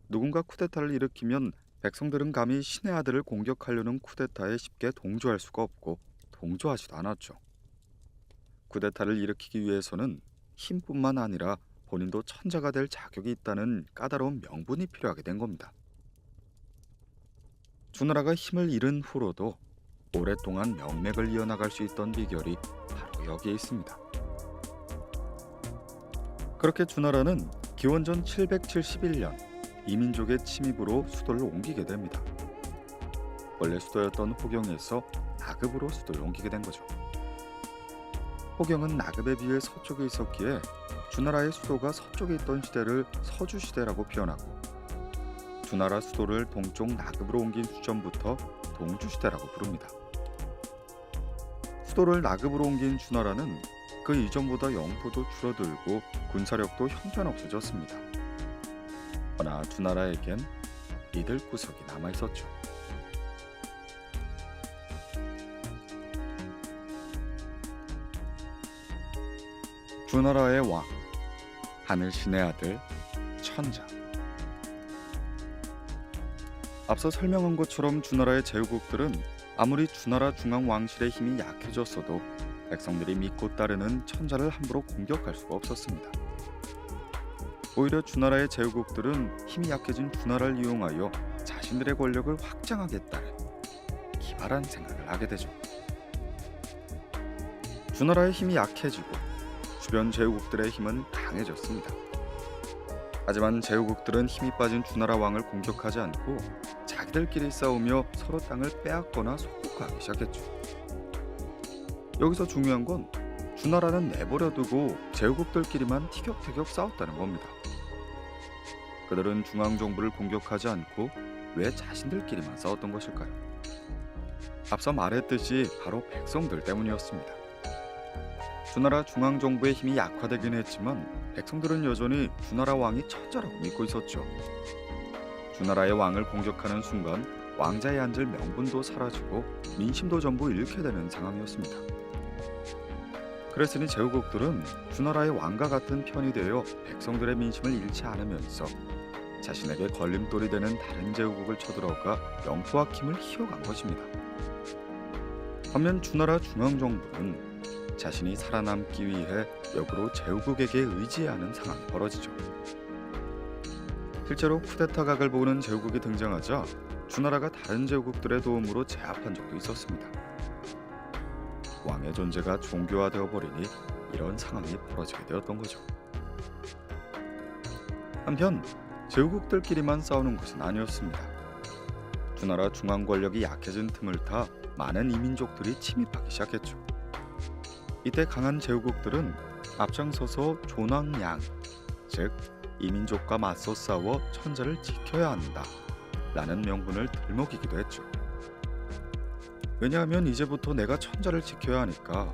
누군가 쿠데타를 일으키면 백성들은 감히 신의 아들을 공격하려는 쿠데타에 쉽게 동조할 수가 없고 동조하지도 않았죠. 쿠데타를 일으키기 위해서는 힘뿐만 아니라 본인도 천자가 될 자격이 있다는 까다로운 명분이 필요하게 된 겁니다. 주나라가 힘을 잃은 후로도 오랫동안 명맥을 이어나갈 수 있던 비결이 바로 여기에 있습니다. 그렇게 주나라는 기원전 771년 이민족의 침입으로 수도를 옮기게 됩니다. 원래 수도였던 호경에서 나급으로 수도를 옮기게 된 거죠. 호경은 나급에 비해 서쪽에 있었기에 주나라의 수도가 서쪽에 있던 시대를 서주시대라고 표현하고 주나라 수도를 동쪽 나급으로 옮긴 시점부터 동주시대라고 부릅니다. 수도를 나급으로 옮긴 주나라는 그 이전보다 영토도 줄어들고 군사력도 형편없어졌습니다. 그러나 주나라에겐 믿을 구석이 남아있었죠. 주나라의 왕, 하늘신의 아들, 천자. 앞서 설명한 것처럼 주나라의 제후국들은 아무리 주나라 중앙왕실의 힘이 약해졌어도 백성들이 믿고 따르는 천자를 함부로 공격할 수가 없었습니다. 오히려 주나라의 제후국들은 힘이 약해진 주나라를 이용하여 자신들의 권력을 확장하겠다는 기발한 생각을 하게 되죠. 주나라의 힘이 약해지고 주변 제후국들의 힘은 강해졌습니다. 하지만 제후국들은 힘이 빠진 주나라 왕을 공격하지 않고 자기들끼리 싸우며 서로 땅을 빼앗거나 속국하기 시작했죠. 여기서 중요한 건 주나라는 내버려두고 제후국들끼리만 티격태격 싸웠다는 겁니다. 그들은 중앙정부를 공격하지 않고 왜 자신들끼리만 싸웠던 것일까요? 앞서 말했듯이 바로 백성들 때문이었습니다. 주나라 중앙정부의 힘이 약화되긴 했지만 백성들은 여전히 주나라 왕이 천자라고 믿고 있었죠. 주나라의 왕을 공격하는 순간 왕자에 앉을 명분도 사라지고 민심도 전부 잃게 되는 상황이었습니다. 그랬으니 제후국들은 주나라의 왕과 같은 편이 되어 백성들의 민심을 잃지 않으면서 자신에게 걸림돌이 되는 다른 제후국을 쳐들어가 영토와 힘을 희어간 것입니다. 반면 주나라 중앙정부는 자신이 살아남기 위해 역으로 제후국에게 의지해야 하는 상황이 벌어지죠. 실제로 쿠데타 각을 보는 제후국이 등장하자 주나라가 다른 제후국들의 도움으로 제압한 적도 있었습니다. 왕의 존재가 종교화되어 버리니 이런 상황이 벌어지게 되었던 거죠. 한편 제후국들끼리만 싸우는 것은 아니었습니다. 주나라 중앙 권력이 약해진 틈을 타 많은 이민족들이 침입하기 시작했죠. 이때 강한 제후국들은 앞장서서 존왕양, 즉 이민족과 맞서 싸워 천자를 지켜야 한다 라는 명분을 들먹이기도 했죠. 왜냐하면 이제부터 내가 천자를 지켜야 하니까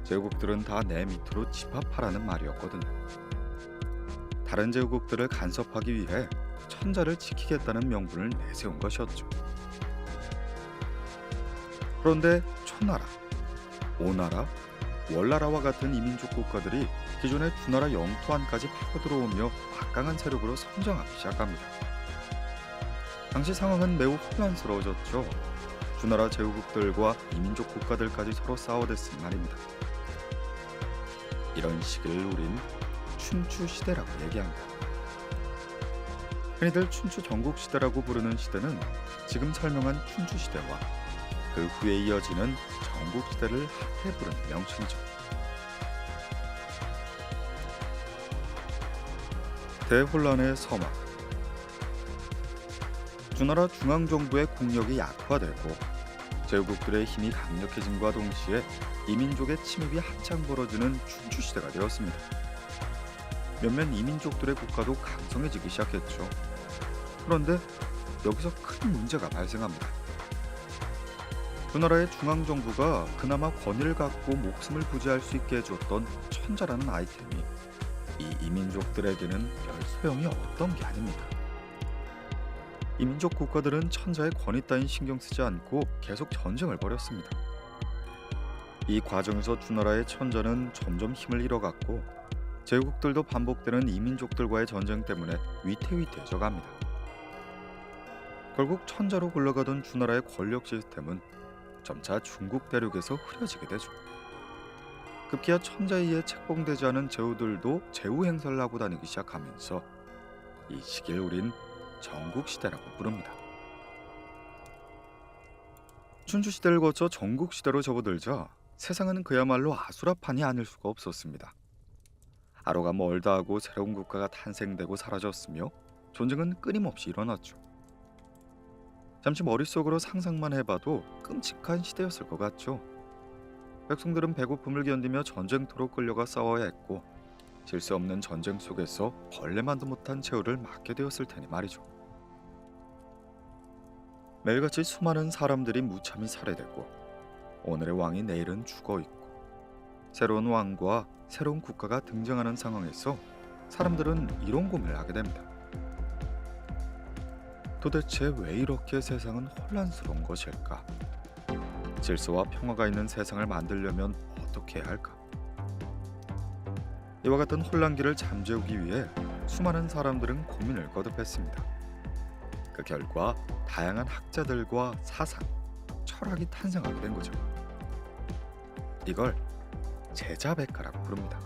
제후국들은 다 내 밑으로 집합하라는 말이었거든요. 다른 제후국들을 간섭하기 위해 천자를 지키겠다는 명분을 내세운 것이었죠. 그런데 초나라, 오나라, 월나라와 같은 이민족 국가들이 기존의 주나라 영토 안까지 파고들어오며 막강한 세력으로 성장하기 시작합니다. 당시 상황은 매우 혼란스러워졌죠. 주나라 제후국들과 이민족 국가들까지 서로 싸워댔으니 말입니다. 이런 시기를 우린 춘추 시대라고 얘기합니다. 흔히들 춘추 전국 시대라고 부르는 시대는 지금 설명한 춘추 시대와 그 후에 이어지는 전국 시대를 합해 부르는 명칭이죠. 대혼란의 서막. 주나라 중앙정부의 국력이 약화되고 제후국들의 힘이 강력해짐과 동시에 이민족의 침입이 한창 벌어지는 춘추시대가 되었습니다. 몇몇 이민족들의 국가도 강성해지기 시작했죠. 그런데 여기서 큰 문제가 발생합니다. 주나라의 중앙정부가 그나마 권위를 갖고 목숨을 부지할 수 있게 해줬던 천자라는 아이템이 이 이민족들에게는 별 소용이 없던 게 아닙니다. 이민족 국가들은 천자의 권위 따윈 신경 쓰지 않고 계속 전쟁을 벌였습니다. 이 과정에서 주나라의 천자는 점점 힘을 잃어갔고 제후국들도 반복되는 이민족들과의 전쟁 때문에 위태위태해져 갑니다. 결국 천자로 굴러가던 주나라의 권력 시스템은 점차 중국 대륙에서 흐려지게 되죠. 급기야 천자에 의해 책봉되지 않은 제후들도 제후 행사를 하고 다니기 시작하면서 이 시기를 우린 전국시대라고 부릅니다. 춘추시대를 거쳐 전국시대로 접어들자 세상은 그야말로 아수라판이 아닐 수가 없었습니다. 하루가 멀다 하고 새로운 국가가 탄생되고 사라졌으며 전쟁은 끊임없이 일어났죠. 잠시 머릿속으로 상상만 해봐도 끔찍한 시대였을 것 같죠. 백성들은 배고픔을 견디며 전쟁터로 끌려가 싸워야 했고 질 수 없는 전쟁 속에서 벌레만도 못한 최후를 맞게 되었을 테니 말이죠. 매일같이 수많은 사람들이 무참히 살해되고 오늘의 왕이 내일은 죽어있고 새로운 왕과 새로운 국가가 등장하는 상황에서 사람들은 이런 고민을 하게 됩니다. 도대체 왜 이렇게 세상은 혼란스러운 것일까? 질서와 평화가 있는 세상을 만들려면 어떻게 해야 할까? 이와 같은 혼란기를 잠재우기 위해 수많은 사람들은 고민을 거듭했습니다. 그 결과 다양한 학자들과 사상, 철학이 탄생하게 된 거죠. 이걸 제자백가라고 부릅니다.